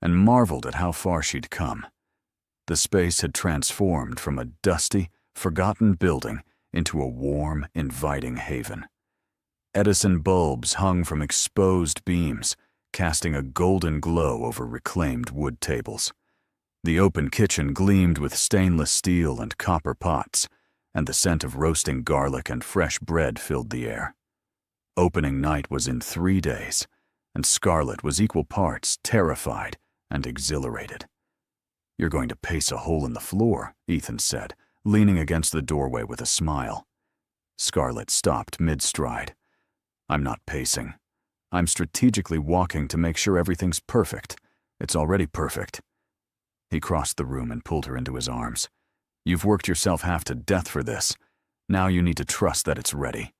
and marveled at how far she'd come. The space had transformed from a dusty, forgotten building into a warm, inviting haven. Edison bulbs hung from exposed beams, casting a golden glow over reclaimed wood tables. The open kitchen gleamed with stainless steel and copper pots, and the scent of roasting garlic and fresh bread filled the air. Opening night was in 3 days, and Scarlett was equal parts terrified and exhilarated. "You're going to pace a hole in the floor," Ethan said, leaning against the doorway with a smile. Scarlett stopped mid-stride. "I'm not pacing. I'm strategically walking to make sure everything's perfect. It's already perfect." He crossed the room and pulled her into his arms. "You've worked yourself half to death for this. Now you need to trust that it's ready."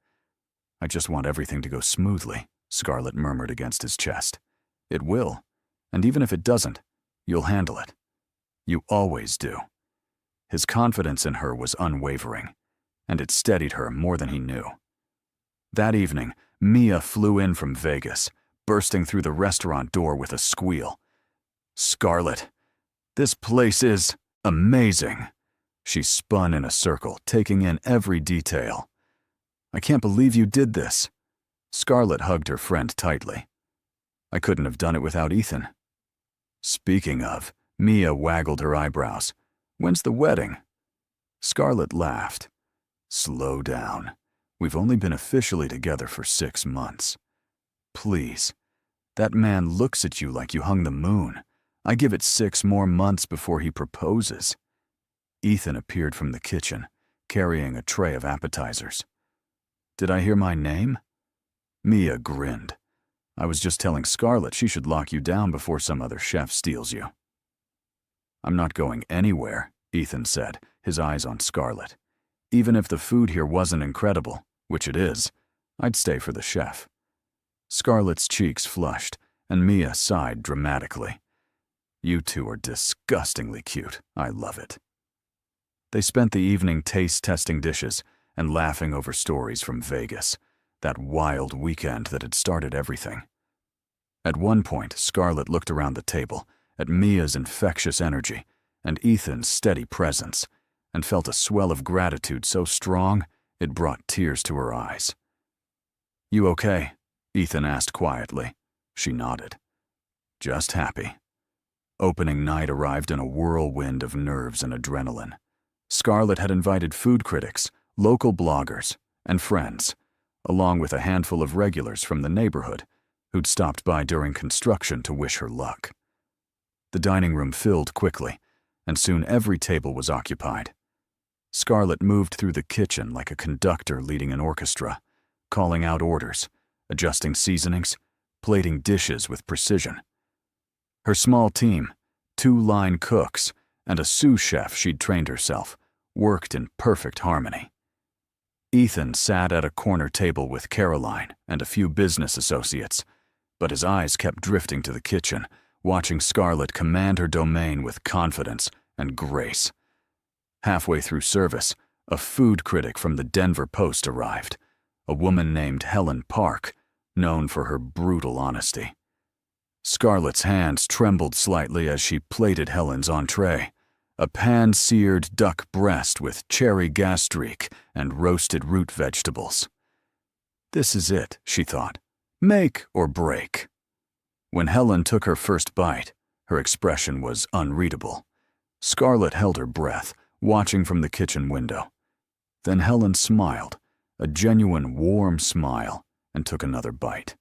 "I just want everything to go smoothly," Scarlett murmured against his chest. "It will. And even if it doesn't, you'll handle it. You always do." His confidence in her was unwavering, and it steadied her more than he knew. That evening, Mia flew in from Vegas, bursting through the restaurant door with a squeal. "Scarlett, this place is amazing." She spun in a circle, taking in every detail. "I can't believe you did this." Scarlett hugged her friend tightly. "I couldn't have done it without Ethan." "Speaking of," Mia waggled her eyebrows. "When's the wedding?" Scarlett laughed. "Slow down. We've only been officially together for 6 months. Please. That man looks at you like you hung the moon. I give it 6 more months before he proposes." Ethan appeared from the kitchen, carrying a tray of appetizers. "Did I hear my name?" Mia grinned. "I was just telling Scarlett she should lock you down before some other chef steals you." "I'm not going anywhere," Ethan said, his eyes on Scarlett. "Even if the food here wasn't incredible, which it is, I'd stay for the chef." Scarlett's cheeks flushed, and Mia sighed dramatically. "You two are disgustingly cute. I love it." They spent the evening taste-testing dishes and laughing over stories from Vegas, that wild weekend that had started everything. At one point, Scarlett looked around the table at Mia's infectious energy and Ethan's steady presence, and felt a swell of gratitude so strong it brought tears to her eyes. "You okay?" Ethan asked quietly. She nodded. "Just happy." Opening night arrived in a whirlwind of nerves and adrenaline. Scarlett had invited food critics, local bloggers, and friends, along with a handful of regulars from the neighborhood who'd stopped by during construction to wish her luck. The dining room filled quickly, and soon every table was occupied. Scarlett moved through the kitchen like a conductor leading an orchestra, calling out orders, adjusting seasonings, plating dishes with precision. Her small team, 2 line cooks, and a sous chef she'd trained herself, worked in perfect harmony. Ethan sat at a corner table with Caroline and a few business associates, but his eyes kept drifting to the kitchen, watching Scarlett command her domain with confidence and grace. Halfway through service, a food critic from the Denver Post arrived, a woman named Helen Park, known for her brutal honesty. Scarlett's hands trembled slightly as she plated Helen's entree, a pan-seared duck breast with cherry gastrique and roasted root vegetables. This is it, she thought. Make or break. When Helen took her first bite, her expression was unreadable. Scarlett held her breath, watching from the kitchen window. Then Helen smiled, a genuine warm smile, and took another bite.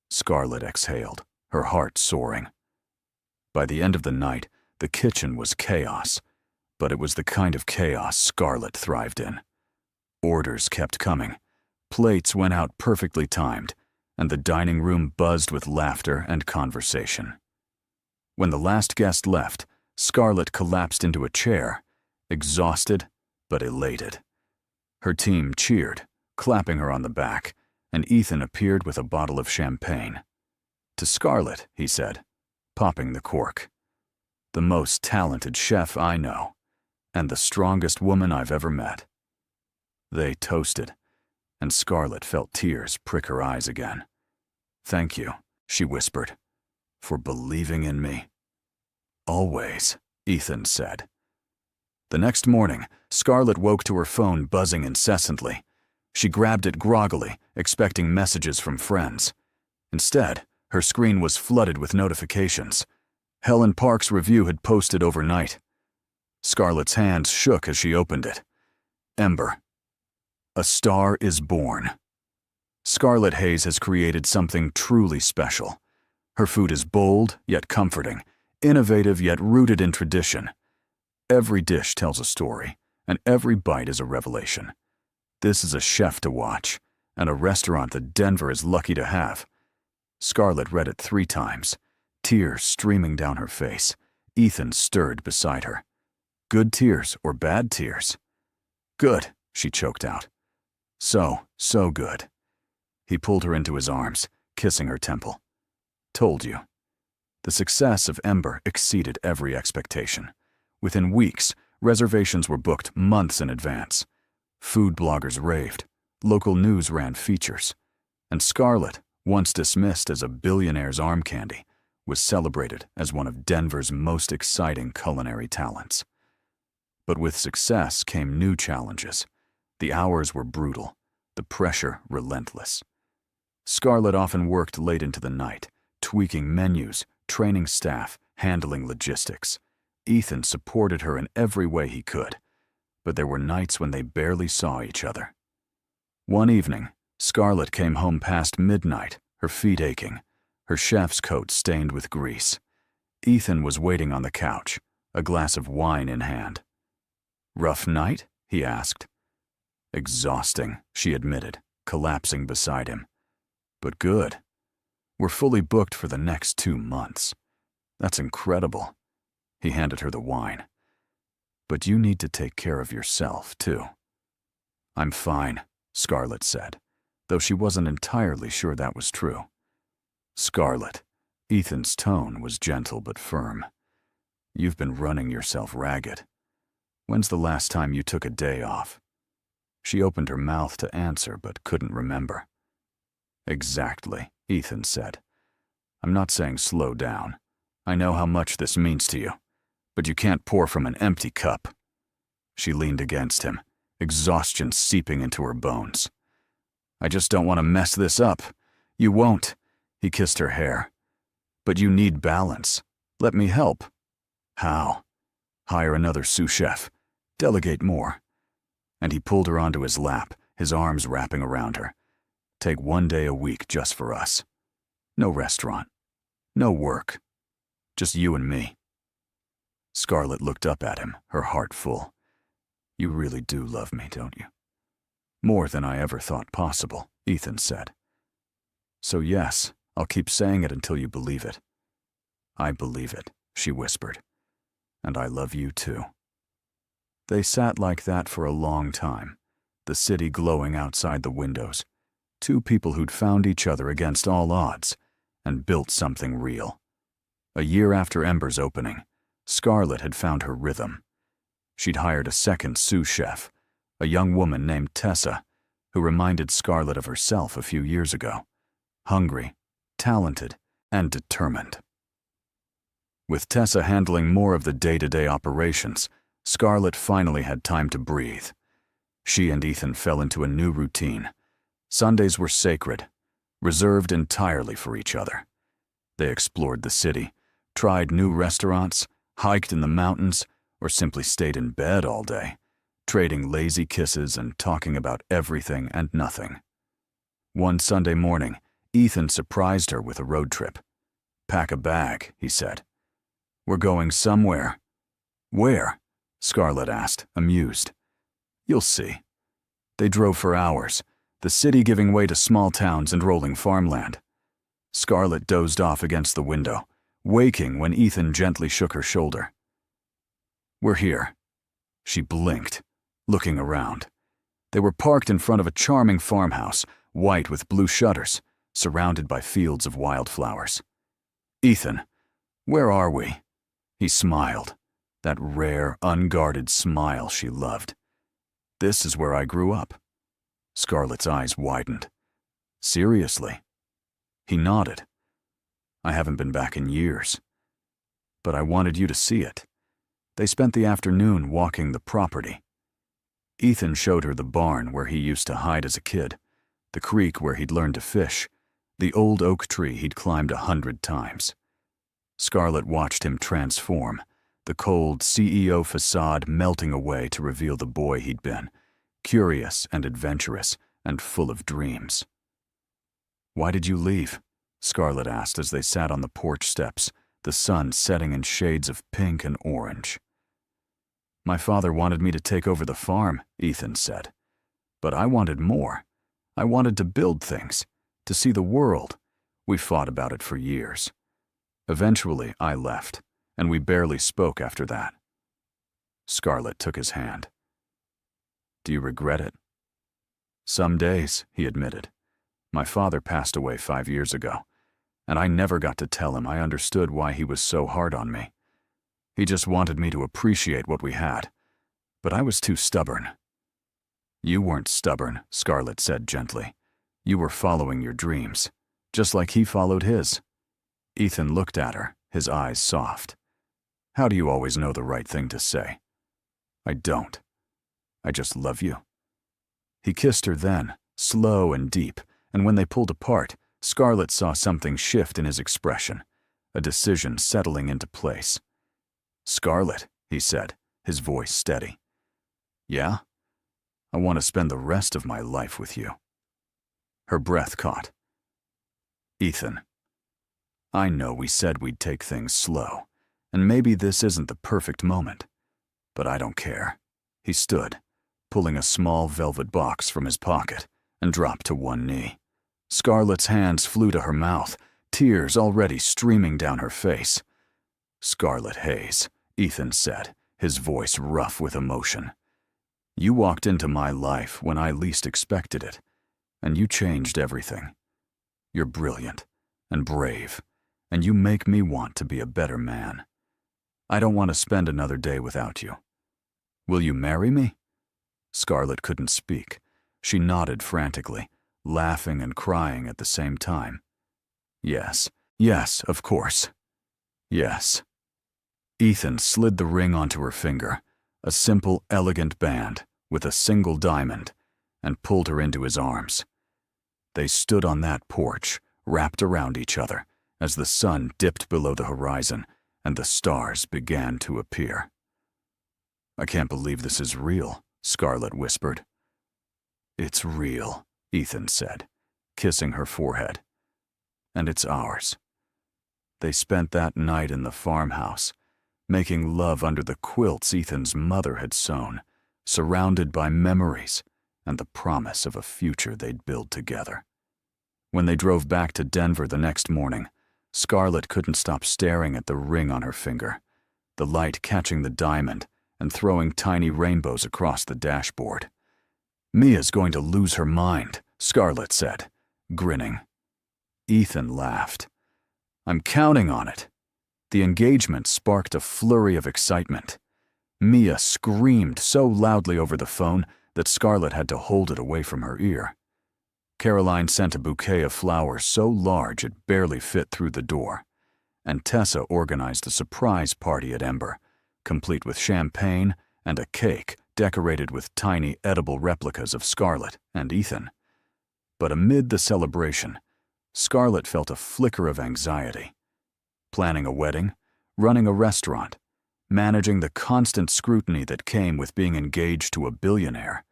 Scarlett exhaled, her heart soaring. By the end of the night, the kitchen was chaos, but it was the kind of chaos Scarlett thrived in. Orders kept coming. Plates went out perfectly timed, and the dining room buzzed with laughter and conversation. When the last guest left, Scarlett collapsed into a chair, exhausted but elated. Her team cheered, clapping her on the back, and Ethan appeared with a bottle of champagne. "To Scarlett," he said, popping the cork. "The most talented chef I know, and the strongest woman I've ever met." They toasted, and Scarlett felt tears prick her eyes again. "Thank you," she whispered, "for believing in me." "Always," Ethan said. The next morning, Scarlett woke to her phone buzzing incessantly. She grabbed it groggily, expecting messages from friends. Instead, Her screen was flooded with notifications. Helen Park's review had posted overnight. Scarlett's hands shook as she opened it. Ember. A star is born. Scarlett Hayes has created something truly special. Her food is bold, yet comforting, innovative, yet rooted in tradition. Every dish tells a story, and every bite is a revelation. This is a chef to watch, and a restaurant that Denver is lucky to have. Scarlett read it 3 times, tears streaming down her face. Ethan stirred beside her. Good tears or bad tears? Good, she choked out. So good. He pulled her into his arms, kissing her temple. Told you. The success of Ember exceeded every expectation. Within weeks, reservations were booked months in advance. Food bloggers raved. Local news ran features. And Scarlett, once dismissed as a billionaire's arm candy, was celebrated as one of Denver's most exciting culinary talents. But with success came new challenges. The hours were brutal, the pressure relentless. Scarlett often worked late into the night, tweaking menus, training staff, handling logistics. Ethan supported her in every way he could, but there were nights when they barely saw each other. One evening, Scarlett came home past midnight, her feet aching, her chef's coat stained with grease. Ethan was waiting on the couch, a glass of wine in hand. "Rough night?" he asked. "Exhausting," she admitted, collapsing beside him. "But good. We're fully booked for the next 2 months. That's incredible." He handed her the wine. "But you need to take care of yourself, too." "I'm fine," Scarlett said, though she wasn't entirely sure that was true. "Scarlett," Ethan's tone was gentle but firm. "You've been running yourself ragged. When's the last time you took a day off?" She opened her mouth to answer but couldn't remember. "Exactly," Ethan said. "I'm not saying slow down. I know how much this means to you, but you can't pour from an empty cup." She leaned against him, exhaustion seeping into her bones. "I just don't want to mess this up." "You won't," he kissed her hair. "But you need balance. Let me help." "How?" "Hire another sous chef. Delegate more." And he pulled her onto his lap, his arms wrapping around her. "Take 1 day a week just for us. No restaurant. No work. Just you and me." Scarlett looked up at him, her heart full. "You really do love me, don't you?" "More than I ever thought possible," Ethan said. "So yes, I'll keep saying it until you believe it." "I believe it," she whispered. "And I love you too." They sat like that for a long time, the city glowing outside the windows. 2 people who'd found each other against all odds and built something real. A year after Ember's opening, Scarlett had found her rhythm. She'd hired a second sous chef, a young woman named Tessa, who reminded Scarlett of herself a few years ago. Hungry, talented, and determined. With Tessa handling more of the day-to-day operations, Scarlett finally had time to breathe. She and Ethan fell into a new routine. Sundays were sacred, reserved entirely for each other. They explored the city, tried new restaurants, hiked in the mountains, or simply stayed in bed all day, trading lazy kisses and talking about everything and nothing. One Sunday morning, Ethan surprised her with a road trip. "Pack a bag," he said. "We're going somewhere." "Where?" Scarlett asked, amused. "You'll see." They drove for hours, the city giving way to small towns and rolling farmland. Scarlett dozed off against the window, waking when Ethan gently shook her shoulder. "We're here." She blinked, looking around. They were parked in front of a charming farmhouse, white with blue shutters, surrounded by fields of wildflowers. "Ethan, where are we?" He smiled, that rare, unguarded smile she loved. "This is where I grew up." Scarlett's eyes widened. "Seriously?" He nodded. "I haven't been back in years. But I wanted you to see it." They spent the afternoon walking the property. Ethan showed her the barn where he used to hide as a kid, the creek where he'd learned to fish, the old oak tree he'd climbed 100 times. Scarlett watched him transform, the cold CEO facade melting away to reveal the boy he'd been, curious and adventurous and full of dreams. "Why did you leave?" Scarlett asked as they sat on the porch steps, the sun setting in shades of pink and orange. "My father wanted me to take over the farm," Ethan said. "But I wanted more. I wanted to build things, to see the world. We fought about it for years. Eventually, I left, and we barely spoke after that." Scarlett took his hand. "Do you regret it?" "Some days," he admitted. "My father passed away 5 years ago, and I never got to tell him I understood why he was so hard on me. He just wanted me to appreciate what we had, but I was too stubborn." "You weren't stubborn," Scarlett said gently. "You were following your dreams, just like he followed his." Ethan looked at her, his eyes soft. "How do you always know the right thing to say?" "I don't. I just love you." He kissed her then, slow and deep, and when they pulled apart, Scarlett saw something shift in his expression, a decision settling into place. "Scarlett," he said, his voice steady. "Yeah? I want to spend the rest of my life with you." Her breath caught. "Ethan, I know we said we'd take things slow, and maybe this isn't the perfect moment, but I don't care." He stood, pulling a small velvet box from his pocket, and dropped to one knee. Scarlett's hands flew to her mouth, tears already streaming down her face. "Scarlett Hayes," Ethan said, his voice rough with emotion. "You walked into my life when I least expected it, and you changed everything. You're brilliant and brave, and you make me want to be a better man. I don't want to spend another day without you. Will you marry me?" Scarlett couldn't speak. She nodded frantically, laughing and crying at the same time. "Yes, yes, of course. Yes." Ethan slid the ring onto her finger, a simple, elegant band with a single diamond, and pulled her into his arms. They stood on that porch, wrapped around each other, as the sun dipped below the horizon and the stars began to appear. "I can't believe this is real," Scarlett whispered. "It's real," Ethan said, kissing her forehead. "And it's ours." They spent that night in the farmhouse, making love under the quilts Ethan's mother had sewn, surrounded by memories and the promise of a future they'd build together. When they drove back to Denver the next morning, Scarlett couldn't stop staring at the ring on her finger, the light catching the diamond and throwing tiny rainbows across the dashboard. "Mia's going to lose her mind," Scarlett said, grinning. Ethan laughed. "I'm counting on it." The engagement sparked a flurry of excitement. Mia screamed so loudly over the phone that Scarlett had to hold it away from her ear. Caroline sent a bouquet of flowers so large it barely fit through the door, and Tessa organized a surprise party at Ember, complete with champagne and a cake decorated with tiny edible replicas of Scarlett and Ethan. But amid the celebration, Scarlett felt a flicker of anxiety. Planning a wedding, running a restaurant, managing the constant scrutiny that came with being engaged to a billionaire,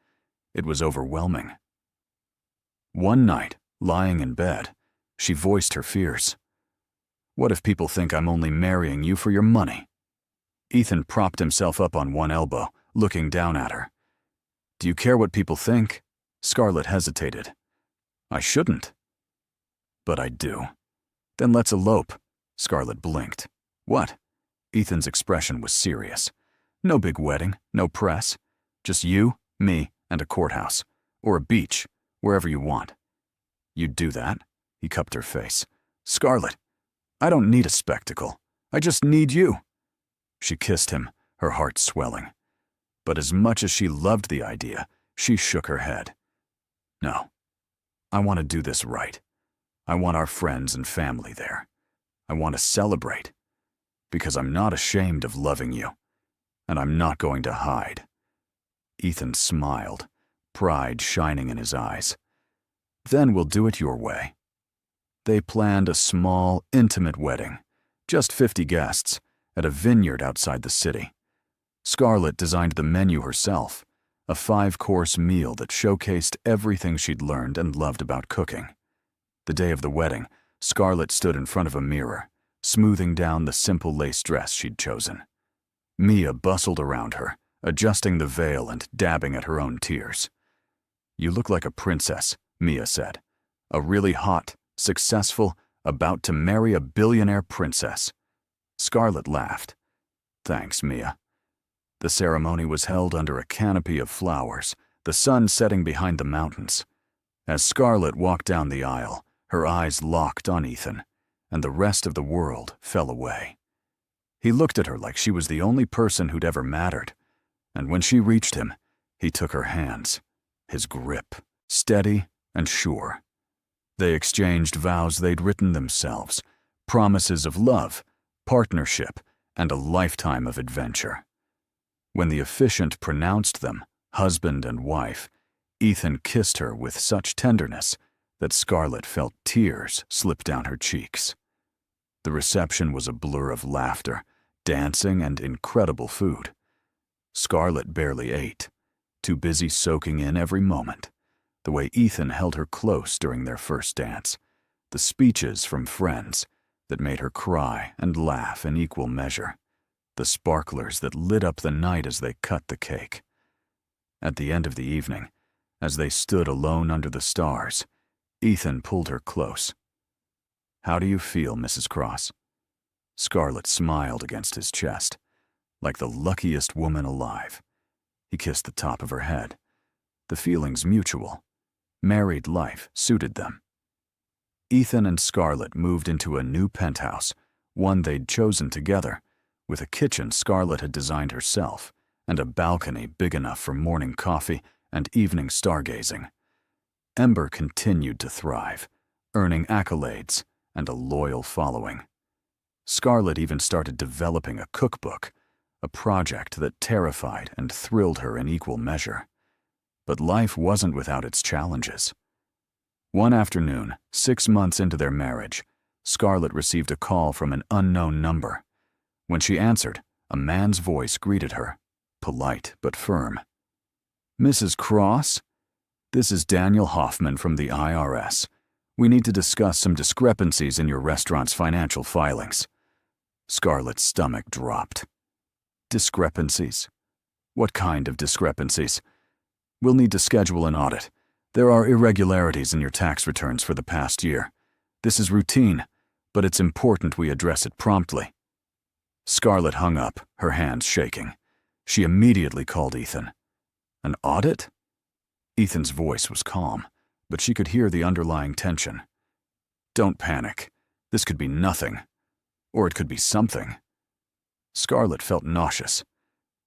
it was overwhelming. One night, lying in bed, she voiced her fears. "What if people think I'm only marrying you for your money?" Ethan propped himself up on one elbow, looking down at her. "Do you care what people think?" Scarlett hesitated. "I shouldn't." "But I do." "Then let's elope." Scarlett blinked. "What?" Ethan's expression was serious. "No big wedding, no press. Just you, me, and a courthouse. Or a beach, wherever you want." "You'd do that?" He cupped her face. "Scarlett, I don't need a spectacle. I just need you." She kissed him, her heart swelling. But as much as she loved the idea, she shook her head. "No. I want to do this right. I want our friends and family there. I want to celebrate. Because I'm not ashamed of loving you. And I'm not going to hide." Ethan smiled, pride shining in his eyes. "Then we'll do it your way." They planned a small, intimate wedding, just 50 guests, at a vineyard outside the city. Scarlett designed the menu herself, a 5-course meal that showcased everything she'd learned and loved about cooking. The day of the wedding, Scarlett stood in front of a mirror, smoothing down the simple lace dress she'd chosen. Mia bustled around her, adjusting the veil and dabbing at her own tears. "You look like a princess," Mia said. "A really hot, successful, about to marry a billionaire princess." Scarlett laughed. "Thanks, Mia." The ceremony was held under a canopy of flowers, the sun setting behind the mountains. As Scarlett walked down the aisle, her eyes locked on Ethan, and the rest of the world fell away. He looked at her like she was the only person who'd ever mattered, and when she reached him, he took her hands, his grip steady and sure. They exchanged vows they'd written themselves, promises of love, partnership, and a lifetime of adventure. When the officiant pronounced them husband and wife, Ethan kissed her with such tenderness that Scarlett felt tears slip down her cheeks. The reception was a blur of laughter, dancing, and incredible food. Scarlett barely ate, too busy soaking in every moment, the way Ethan held her close during their first dance, the speeches from friends that made her cry and laugh in equal measure, the sparklers that lit up the night as they cut the cake. At the end of the evening, as they stood alone under the stars, Ethan pulled her close. "How do you feel, Mrs. Cross?" Scarlett smiled against his chest, like the luckiest woman alive. He kissed the top of her head. The feeling's mutual. Married life suited them. Ethan and Scarlett moved into a new penthouse, one they'd chosen together, with a kitchen Scarlett had designed herself, and a balcony big enough for morning coffee and evening stargazing. Ember continued to thrive, earning accolades and a loyal following. Scarlett even started developing a cookbook, a project that terrified and thrilled her in equal measure. But life wasn't without its challenges. One afternoon, 6 months into their marriage, Scarlett received a call from an unknown number. When she answered, a man's voice greeted her, polite but firm. "Mrs. Cross? This is Daniel Hoffman from the IRS. We need to discuss some discrepancies in your restaurant's financial filings." Scarlett's stomach dropped. "Discrepancies? What kind of discrepancies?" "We'll need to schedule an audit. There are irregularities in your tax returns for the past year. This is routine, but it's important we address it promptly." Scarlett hung up, her hands shaking. She immediately called Ethan. "An audit?" Ethan's voice was calm, but she could hear the underlying tension. "Don't panic. This could be nothing. Or it could be something." Scarlett felt nauseous.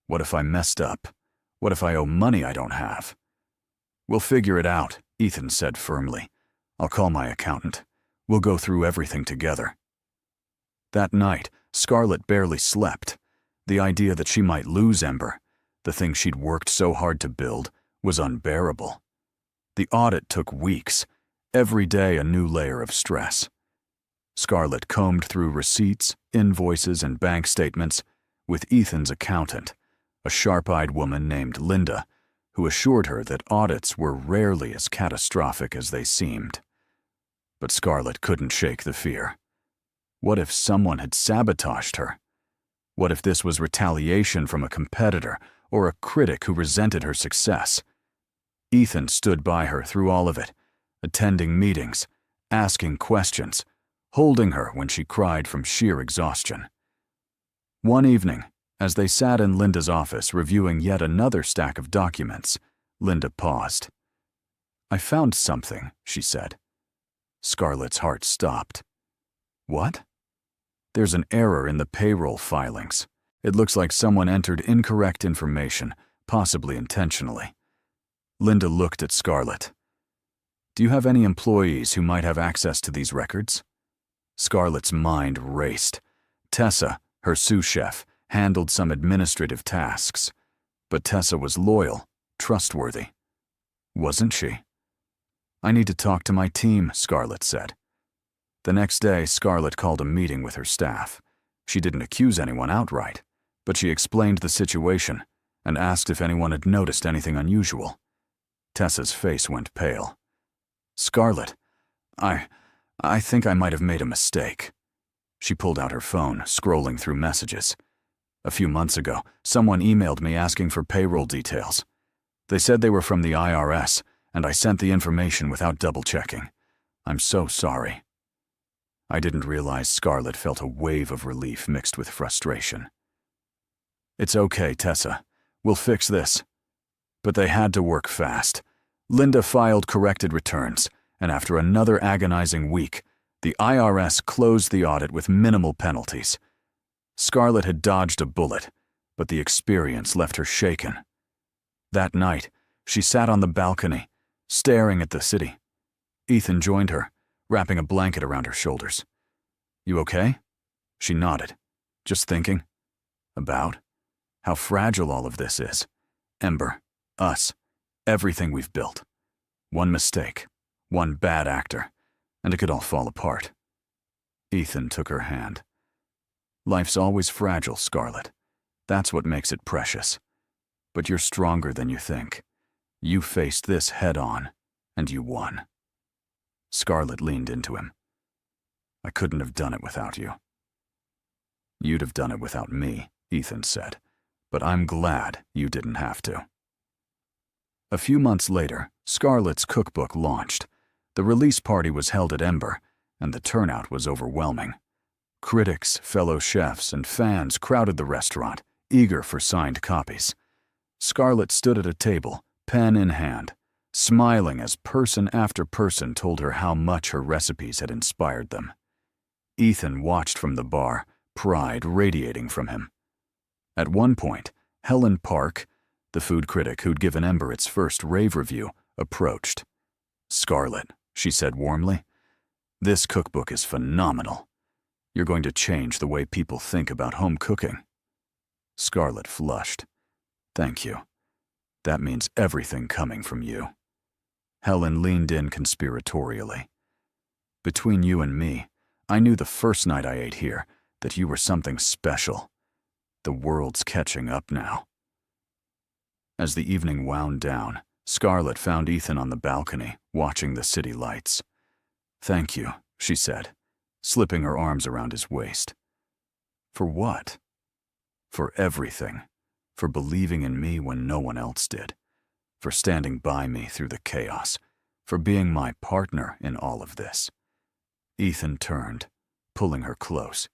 What if I messed up? What if I owe money I don't have? "We'll figure it out," Ethan said firmly. "I'll call my accountant. We'll go through everything together." That night, Scarlett barely slept. The idea that she might lose Ember, the thing she'd worked so hard to build, was unbearable. The audit took weeks, every day a new layer of stress. Scarlett combed through receipts, invoices, and bank statements with Ethan's accountant, a sharp-eyed woman named Linda, who assured her that audits were rarely as catastrophic as they seemed. But Scarlett couldn't shake the fear. What if someone had sabotaged her? What if this was retaliation from a competitor or a critic who resented her success? Ethan stood by her through all of it, attending meetings, asking questions, holding her when she cried from sheer exhaustion. One evening, as they sat in Linda's office reviewing yet another stack of documents, Linda paused. "I found something," she said. Scarlett's heart stopped. "What?" "There's an error in the payroll filings. It looks like someone entered incorrect information, possibly intentionally." Linda looked at Scarlett. "Do you have any employees who might have access to these records?" Scarlett's mind raced. Tessa, her sous chef, handled some administrative tasks. But Tessa was loyal, trustworthy. Wasn't she? "I need to talk to my team," Scarlett said. The next day, Scarlett called a meeting with her staff. She didn't accuse anyone outright, but she explained the situation and asked if anyone had noticed anything unusual. Tessa's face went pale. "Scarlett, I think I might have made a mistake." She pulled out her phone, scrolling through messages. "A few months ago, someone emailed me asking for payroll details. They said they were from the IRS, and I sent the information without double-checking. I'm so sorry." I didn't realize Scarlett felt a wave of relief mixed with frustration. "It's okay, Tessa. We'll fix this." But they had to work fast. Linda filed corrected returns, and after another agonizing week, the IRS closed the audit with minimal penalties. Scarlett had dodged a bullet, but the experience left her shaken. That night, she sat on the balcony, staring at the city. Ethan joined her, wrapping a blanket around her shoulders. "You okay?" She nodded. "Just thinking. About how fragile all of this is. Ember, us, everything we've built. One mistake, one bad actor, and it could all fall apart." Ethan took her hand. "Life's always fragile, Scarlett. That's what makes it precious. But you're stronger than you think. You faced this head-on, and you won." Scarlett leaned into him. "I couldn't have done it without you." "You'd have done it without me," Ethan said, "but I'm glad you didn't have to." A few months later, Scarlett's cookbook launched. The release party was held at Ember, and the turnout was overwhelming. Critics, fellow chefs, and fans crowded the restaurant, eager for signed copies. Scarlett stood at a table, pen in hand, smiling as person after person told her how much her recipes had inspired them. Ethan watched from the bar, pride radiating from him. At one point, Helen Park, the food critic who'd given Ember its first rave review, approached. "Scarlett," she said warmly, "this cookbook is phenomenal. You're going to change the way people think about home cooking." Scarlett flushed. "Thank you. That means everything coming from you." Helen leaned in conspiratorially. "Between you and me, I knew the first night I ate here that you were something special. The world's catching up now." As the evening wound down, Scarlett found Ethan on the balcony, watching the city lights. "Thank you," she said, slipping her arms around his waist. "For what?" "For everything. For believing in me when no one else did. For standing by me through the chaos. For being my partner in all of this." Ethan turned, pulling her close.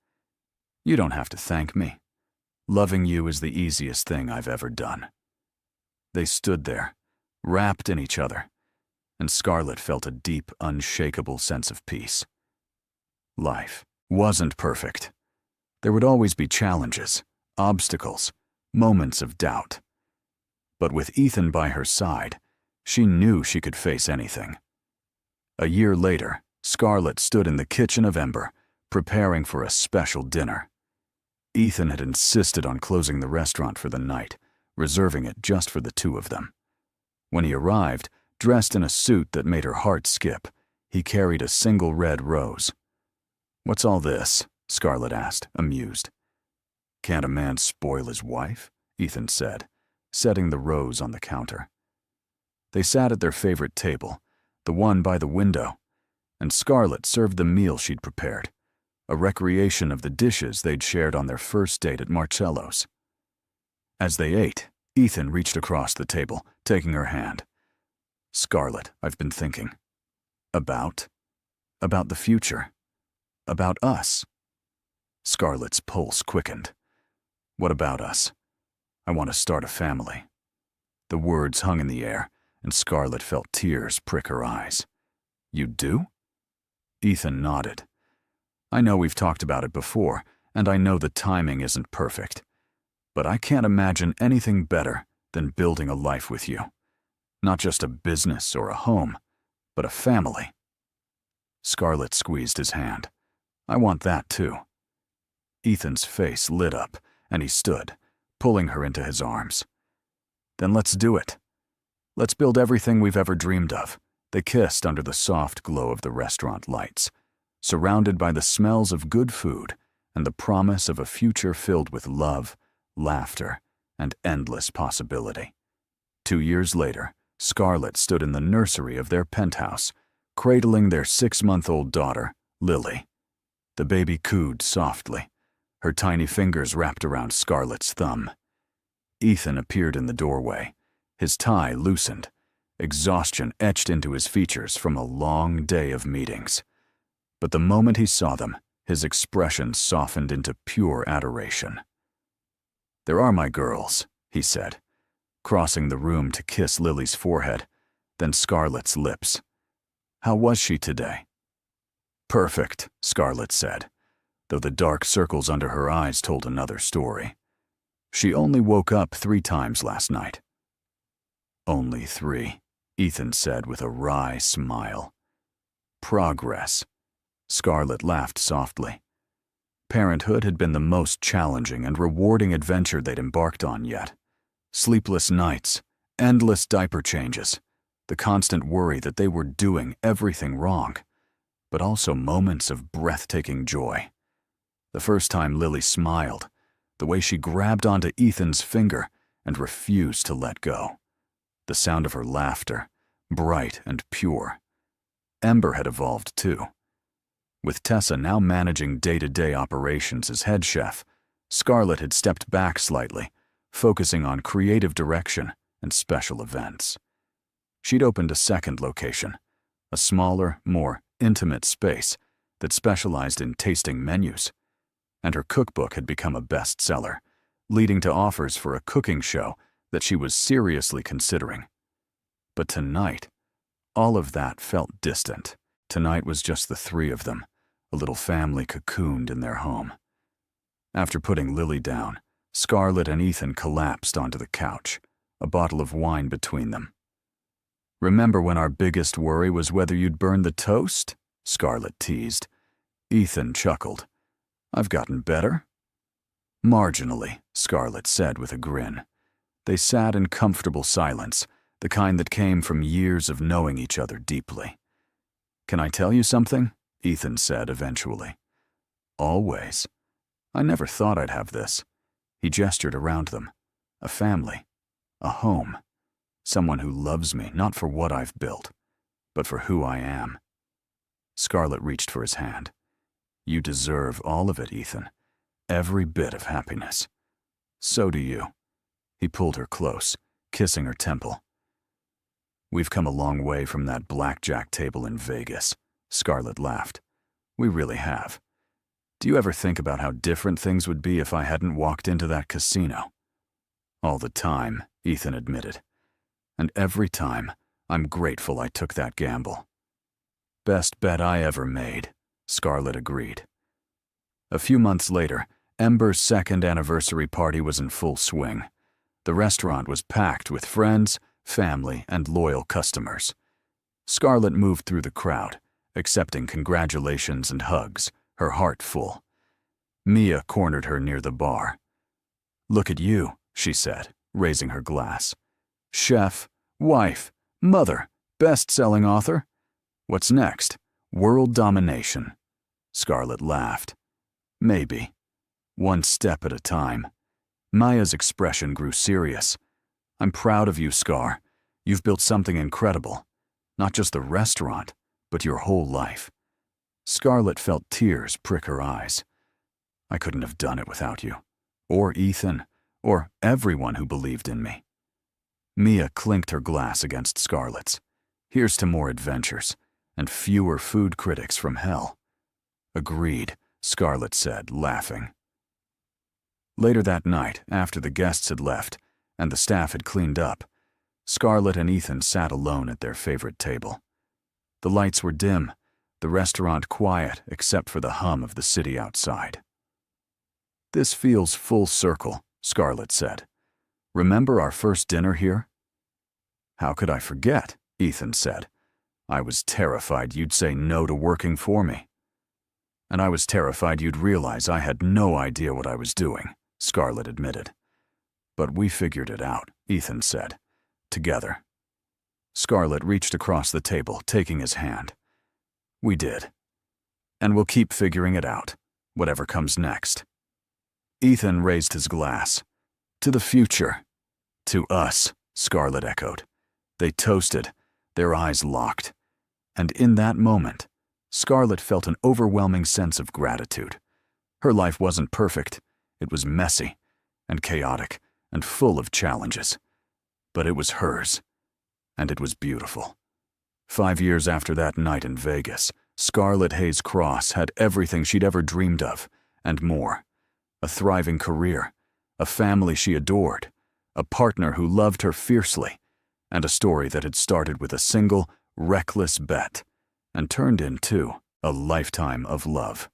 "You don't have to thank me. Loving you is the easiest thing I've ever done." They stood there, wrapped in each other, and Scarlett felt a deep, unshakable sense of peace. Life wasn't perfect. There would always be challenges, obstacles, moments of doubt. But with Ethan by her side, she knew she could face anything. A year later, Scarlett stood in the kitchen of Ember, preparing for a special dinner. Ethan had insisted on closing the restaurant for the night, reserving it just for the two of them. When he arrived, dressed in a suit that made her heart skip, he carried a single red rose. "What's all this?" Scarlett asked, amused. "Can't a man spoil his wife?" Ethan said, setting the rose on the counter. They sat at their favorite table, the one by the window, and Scarlett served the meal she'd prepared, a recreation of the dishes they'd shared on their first date at Marcello's. As they ate, Ethan reached across the table, taking her hand. "Scarlett, I've been thinking. About the future. About us." Scarlett's pulse quickened. "What about us? I want to start a family." The words hung in the air, and Scarlett felt tears prick her eyes. "You do?" Ethan nodded. "I know we've talked about it before, and I know the timing isn't perfect. But I can't imagine anything better than building a life with you. Not just a business or a home, but a family." Scarlett squeezed his hand. "I want that too." Ethan's face lit up, and he stood, pulling her into his arms. "Then let's do it. Let's build everything we've ever dreamed of." They kissed under the soft glow of the restaurant lights. surrounded by the smells of good food and the promise of a future filled with love, laughter, and endless possibility. 2 years later, Scarlett stood in the nursery of their penthouse, cradling their 6-month-old daughter, Lily. The baby cooed softly, her tiny fingers wrapped around Scarlett's thumb. Ethan appeared in the doorway, his tie loosened, exhaustion etched into his features from a long day of meetings. But the moment he saw them, his expression softened into pure adoration. "There are my girls," he said, crossing the room to kiss Lily's forehead, then Scarlett's lips. "How was she today?" "Perfect," Scarlett said, though the dark circles under her eyes told another story. "She only woke up 3 times last night." "Only 3, Ethan said with a wry smile. "Progress." Scarlett laughed softly. Parenthood had been the most challenging and rewarding adventure they'd embarked on yet. Sleepless nights, endless diaper changes, the constant worry that they were doing everything wrong, but also moments of breathtaking joy. The first time Lily smiled, the way she grabbed onto Ethan's finger and refused to let go. The sound of her laughter, bright and pure. Ember had evolved too. With Tessa now managing day-to-day operations as head chef, Scarlett had stepped back slightly, focusing on creative direction and special events. She'd opened a second location, a smaller, more intimate space that specialized in tasting menus, and her cookbook had become a bestseller, leading to offers for a cooking show that she was seriously considering. But tonight, all of that felt distant. Tonight was just the 3 of them, a little family cocooned in their home. After putting Lily down, Scarlett and Ethan collapsed onto the couch, a bottle of wine between them. "Remember when our biggest worry was whether you'd burn the toast?" Scarlett teased. Ethan chuckled. "I've gotten better." "Marginally," Scarlett said with a grin. They sat in comfortable silence, the kind that came from years of knowing each other deeply. "Can I tell you something?" Ethan said eventually. "Always. I never thought I'd have this." He gestured around them. "A family. A home. Someone who loves me not for what I've built, but for who I am." Scarlett reached for his hand. "You deserve all of it, Ethan. Every bit of happiness. So do you." He pulled her close, kissing her temple. "We've come a long way from that blackjack table in Vegas," Scarlett laughed. "We really have. Do you ever think about how different things would be if I hadn't walked into that casino?" "All the time," Ethan admitted. "And every time, I'm grateful I took that gamble." "Best bet I ever made," Scarlett agreed. A few months later, Ember's 2nd anniversary party was in full swing. The restaurant was packed with friends, family, and loyal customers. Scarlett moved through the crowd, accepting congratulations and hugs, her heart full. Mia cornered her near the bar. "Look at you," she said, raising her glass. "Chef, wife, mother, best-selling author. What's next? World domination." Scarlett laughed. "Maybe. One step at a time." Maya's expression grew serious. "I'm proud of you, Scar. You've built something incredible. Not just the restaurant, but your whole life." Scarlett felt tears prick her eyes. "I couldn't have done it without you. Or Ethan. Or everyone who believed in me." Mia clinked her glass against Scarlett's. "Here's to more adventures, and fewer food critics from hell." "Agreed," Scarlett said, laughing. Later that night, after the guests had left and the staff had cleaned up, Scarlett and Ethan sat alone at their favorite table. The lights were dim, the restaurant quiet except for the hum of the city outside. "This feels full circle," Scarlett said. "Remember our first dinner here?" "How could I forget?" Ethan said. "I was terrified you'd say no to working for me." "And I was terrified you'd realize I had no idea what I was doing," Scarlett admitted. "But we figured it out," Ethan said. "Together." Scarlett reached across the table, taking his hand. "We did." and we'll keep figuring it out, whatever comes next." Ethan raised his glass. "To the future." "To us," Scarlett echoed. They toasted, their eyes locked. And in that moment, Scarlett felt an overwhelming sense of gratitude. Her life wasn't perfect. It was messy and chaotic and full of challenges. But it was hers, and it was beautiful. 5 years after that night in Vegas, Scarlett Hayes Cross had everything she'd ever dreamed of, and more. A thriving career, a family she adored, a partner who loved her fiercely, and a story that had started with a single, reckless bet and turned into a lifetime of love.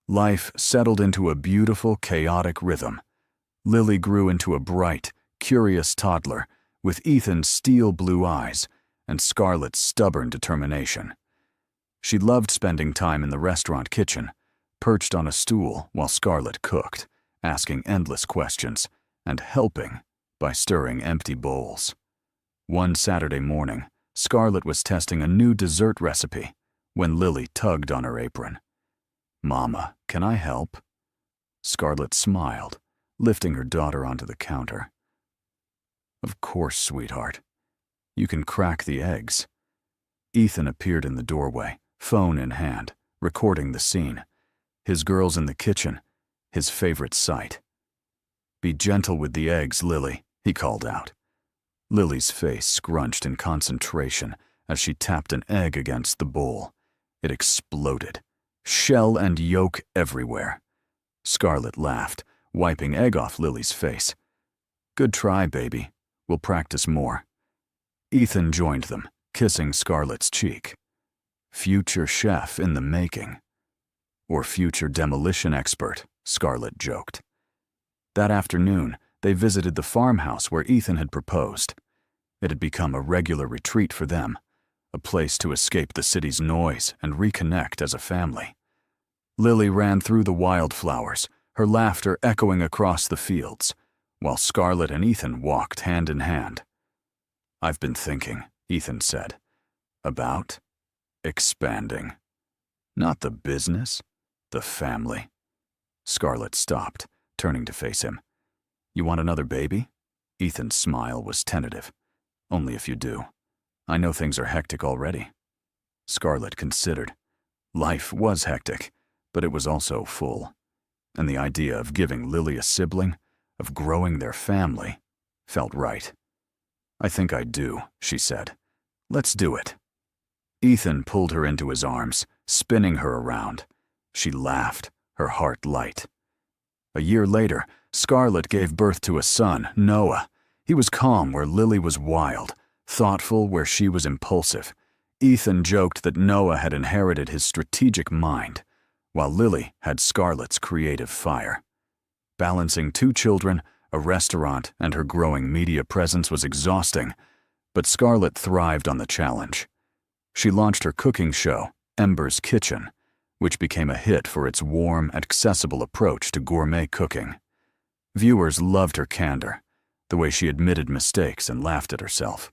Life settled into a beautiful, chaotic rhythm. Lily grew into a bright, curious toddler with Ethan's steel blue eyes and Scarlett's stubborn determination. She loved spending time in the restaurant kitchen, perched on a stool while Scarlett cooked, asking endless questions and helping by stirring empty bowls. One Saturday morning, Scarlett was testing a new dessert recipe when Lily tugged on her apron. "Mama, can I help?" Scarlett smiled, lifting her daughter onto the counter. "Of course, sweetheart. You can crack the eggs." Ethan appeared in the doorway, phone in hand, recording the scene. His girls in the kitchen, his favorite sight. "Be gentle with the eggs, Lily," he called out. Lily's face scrunched in concentration as she tapped an egg against the bowl. It exploded, shell and yolk everywhere. Scarlett laughed, wiping egg off Lily's face. "Good try, baby. We'll practice more." Ethan joined them, kissing Scarlett's cheek. Future chef in the making. Or future demolition expert, Scarlett joked. That afternoon, they visited the farmhouse where Ethan had proposed. It had become a regular retreat for them, a place to escape the city's noise and reconnect as a family. Lily ran through the wildflowers, her laughter echoing across the fields, while Scarlett and Ethan walked hand in hand. "I've been thinking," Ethan said, "about expanding. Not the business, the family." Scarlett stopped, turning to face him. "You want another baby?" Ethan's smile was tentative. "Only if you do. I know things are hectic already." Scarlett considered. Life was hectic, but it was also full. And the idea of giving Lily a sibling, of growing their family, felt right. "I think I do," she said. "Let's do it." Ethan pulled her into his arms, spinning her around. She laughed, her heart light. A year later, Scarlett gave birth to a son, Noah. He was calm where Lily was wild, thoughtful where she was impulsive. Ethan joked that Noah had inherited his strategic mind, while Lily had Scarlett's creative fire. Balancing 2 children, a restaurant, and her growing media presence was exhausting, but Scarlett thrived on the challenge. She launched her cooking show, Ember's Kitchen, which became a hit for its warm, accessible approach to gourmet cooking. Viewers loved her candor, the way she admitted mistakes and laughed at herself.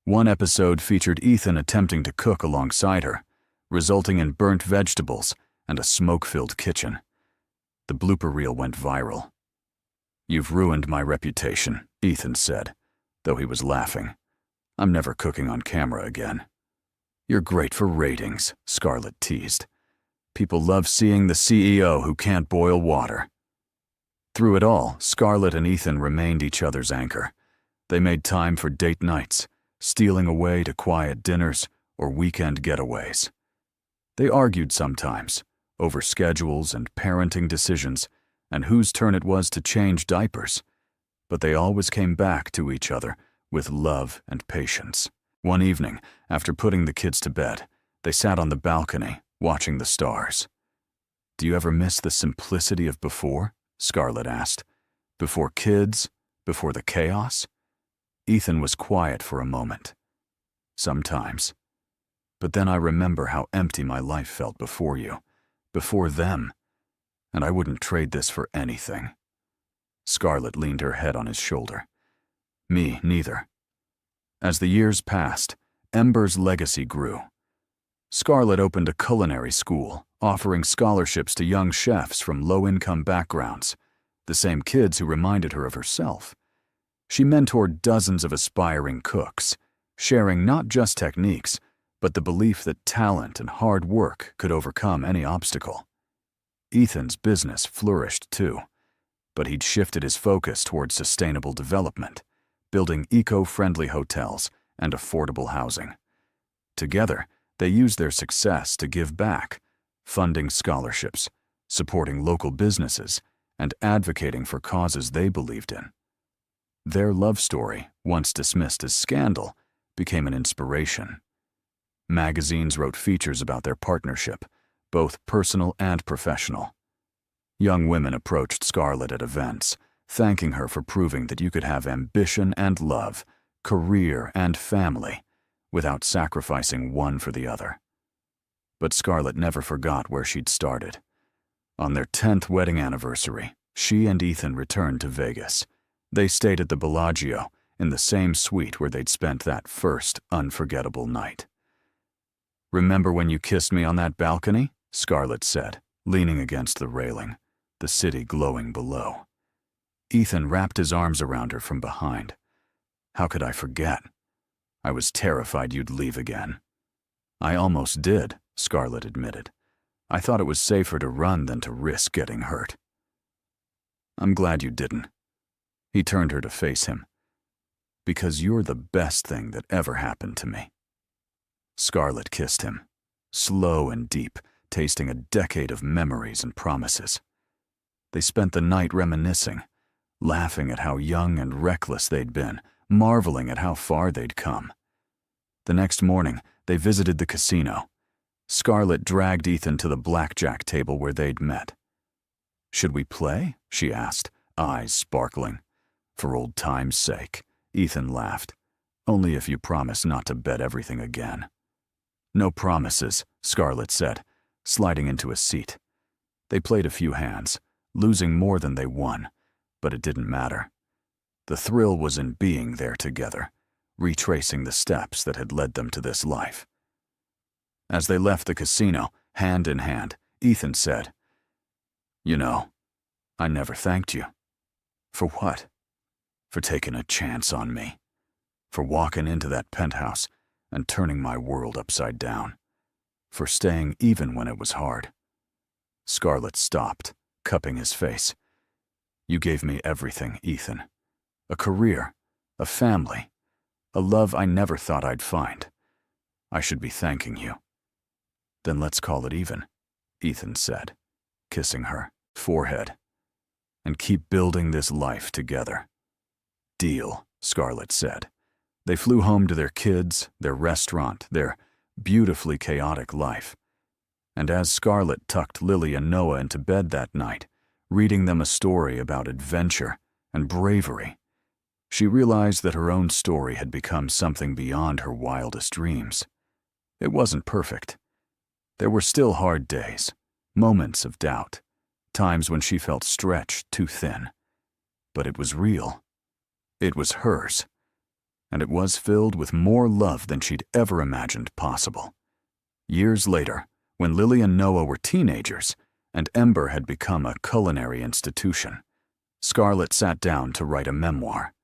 One episode featured Ethan attempting to cook alongside her, resulting in burnt vegetables and a smoke-filled kitchen. The blooper reel went viral. "You've ruined my reputation," Ethan said, though he was laughing. "I'm never cooking on camera again." "You're great for ratings," Scarlett teased. "People love seeing the CEO who can't boil water." Through it all, Scarlett and Ethan remained each other's anchor. They made time for date nights, stealing away to quiet dinners or weekend getaways. They argued sometimes, over schedules and parenting decisions, and whose turn it was to change diapers. But they always came back to each other with love and patience. One evening, after putting the kids to bed, they sat on the balcony, watching the stars. "Do you ever miss the simplicity of before?" Scarlett asked. "Before kids? Before the chaos?" Ethan was quiet for a moment. "Sometimes. But then I remember how empty my life felt before you, before them, and I wouldn't trade this for anything." Scarlett leaned her head on his shoulder. "Me neither." As the years passed, Ember's legacy grew. Scarlett opened a culinary school, offering scholarships to young chefs from low-income backgrounds, the same kids who reminded her of herself. She mentored dozens of aspiring cooks, sharing not just techniques, but the belief that talent and hard work could overcome any obstacle. Ethan's business flourished too, but he'd shifted his focus towards sustainable development, building eco-friendly hotels and affordable housing. Together, they used their success to give back, funding scholarships, supporting local businesses, and advocating for causes they believed in. Their love story, once dismissed as scandal, became an inspiration. Magazines wrote features about their partnership, both personal and professional. Young women approached Scarlett at events, thanking her for proving that you could have ambition and love, career and family, without sacrificing one for the other. But Scarlett never forgot where she'd started. On their 10th wedding anniversary, she and Ethan returned to Vegas. They stayed at the Bellagio, in the same suite where they'd spent that first unforgettable night. "Remember when you kissed me on that balcony?" Scarlett said, leaning against the railing, the city glowing below. Ethan wrapped his arms around her from behind. "How could I forget? I was terrified you'd leave again." "I almost did," Scarlett admitted. "I thought it was safer to run than to risk getting hurt." "I'm glad you didn't." He turned her to face him. "Because you're the best thing that ever happened to me." Scarlett kissed him, slow and deep, tasting a decade of memories and promises. They spent the night reminiscing, laughing at how young and reckless they'd been, marveling at how far they'd come. The next morning, they visited the casino. Scarlett dragged Ethan to the blackjack table where they'd met. "Should we play?" she asked, eyes sparkling. "For old time's sake," Ethan laughed. "Only if you promise not to bet everything again." "No promises," Scarlett said, sliding into a seat. They played a few hands, losing more than they won, but it didn't matter. The thrill was in being there together, retracing the steps that had led them to this life. As they left the casino, hand in hand, Ethan said, "You know, I never thanked you." "For what?" "For taking a chance on me. For walking into that penthouse and turning my world upside down. For staying even when it was hard." Scarlett stopped, cupping his face. "You gave me everything, Ethan. A career, a family, a love I never thought I'd find. I should be thanking you." "Then let's call it even," Ethan said, kissing her forehead. "And keep building this life together." "Deal," Scarlett said. They flew home to their kids, their restaurant, their beautifully chaotic life. And as Scarlett tucked Lily and Noah into bed that night, reading them a story about adventure and bravery, she realized that her own story had become something beyond her wildest dreams. It wasn't perfect. There were still hard days, moments of doubt, times when she felt stretched too thin. But it was real. It was hers. And it was filled with more love than she'd ever imagined possible. Years later, when Lily and Noah were teenagers, and Ember had become a culinary institution, Scarlett sat down to write a memoir.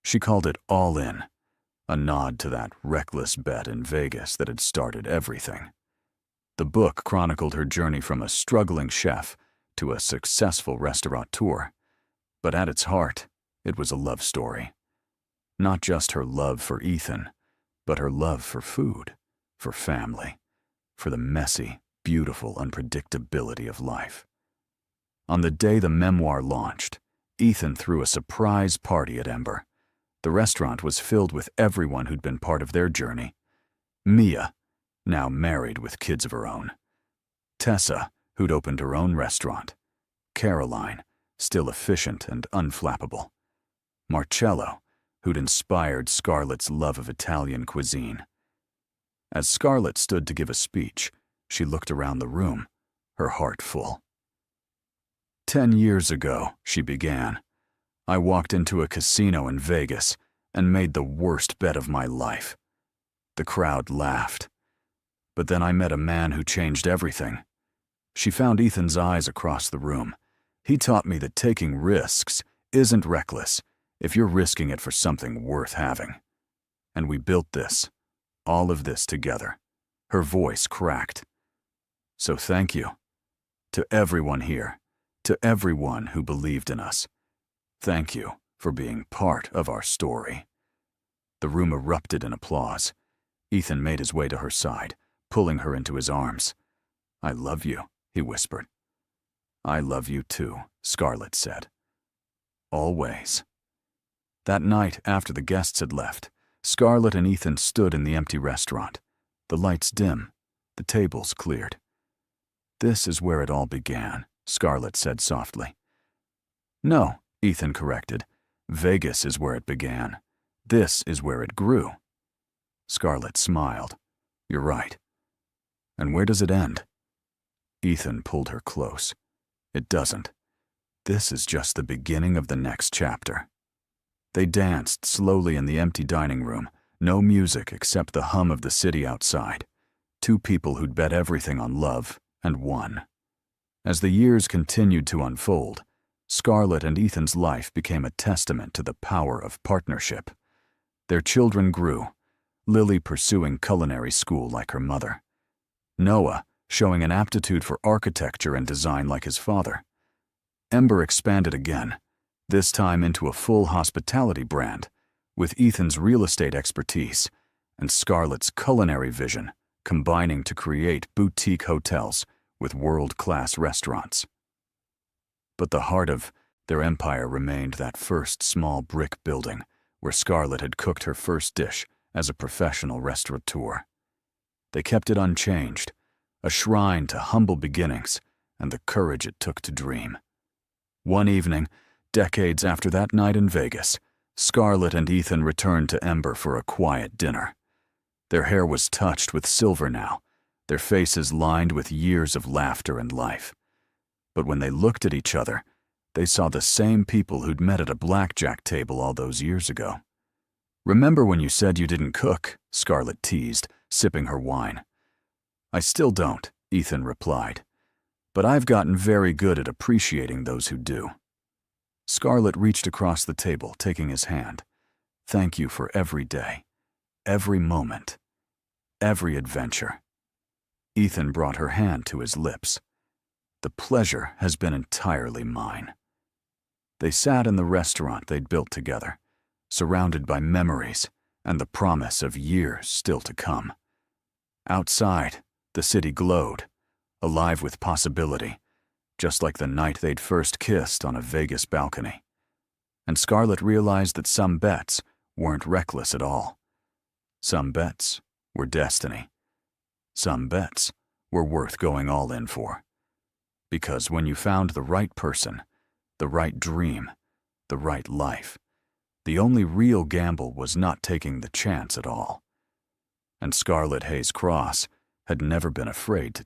She called it All In, a nod to that reckless bet in Vegas that had started everything. The book chronicled her journey from a struggling chef to a successful restaurateur, but at its heart, it was a love story. Not just her love for Ethan, but her love for food, for family, for the messy, beautiful unpredictability of life. On the day the memoir launched, Ethan threw a surprise party at Ember. The restaurant was filled with everyone who'd been part of their journey. Mia, now married with kids of her own. Tessa, who'd opened her own restaurant. Caroline, still efficient and unflappable. Marcello, who'd inspired Scarlett's love of Italian cuisine. As Scarlett stood to give a speech, she looked around the room, her heart full. 10 years ago, she began, I walked into a casino in Vegas and made the worst bet of my life. The crowd laughed. But then I met a man who changed everything. She found Ethan's eyes across the room. He taught me that taking risks isn't reckless if you're risking it for something worth having. And we built this, all of this together. Her voice cracked. So thank you. To everyone here, to everyone who believed in us. Thank you for being part of our story. The room erupted in applause. Ethan made his way to her side, pulling her into his arms. I love you, he whispered. I love you too, Scarlett said. Always. That night, after the guests had left, Scarlett and Ethan stood in the empty restaurant. The lights dim, the tables cleared. This is where it all began, Scarlett said softly. No, Ethan corrected. Vegas is where it began. This is where it grew. Scarlett smiled. You're right. And where does it end? Ethan pulled her close. It doesn't. This is just the beginning of the next chapter. They danced slowly in the empty dining room, no music except the hum of the city outside. Two people who'd bet everything on love and won. As the years continued to unfold, Scarlett and Ethan's life became a testament to the power of partnership. Their children grew, Lily pursuing culinary school like her mother, Noah showing an aptitude for architecture and design like his father. Ember expanded again, this time into a full hospitality brand, with Ethan's real estate expertise and Scarlett's culinary vision combining to create boutique hotels with world-class restaurants. But the heart of their empire remained that first small brick building where Scarlett had cooked her first dish as a professional restaurateur. They kept it unchanged, a shrine to humble beginnings and the courage it took to dream. One evening, decades after that night in Vegas, Scarlett and Ethan returned to Ember for a quiet dinner. Their hair was touched with silver now, their faces lined with years of laughter and life. But when they looked at each other, they saw the same people who'd met at a blackjack table all those years ago. Remember when you said you didn't cook? Scarlett teased, sipping her wine. I still don't, Ethan replied. But I've gotten very good at appreciating those who do. Scarlett reached across the table, taking his hand. Thank you for every day, every moment, every adventure. Ethan brought her hand to his lips. The pleasure has been entirely mine. They sat in the restaurant they'd built together, surrounded by memories and the promise of years still to come. Outside, the city glowed, alive with possibility, just like the night they'd first kissed on a Vegas balcony. And Scarlett realized that some bets weren't reckless at all. Some bets were destiny. Some bets were worth going all in for. Because when you found the right person, the right dream, the right life, the only real gamble was not taking the chance at all. And Scarlett Hayes Cross had never been afraid to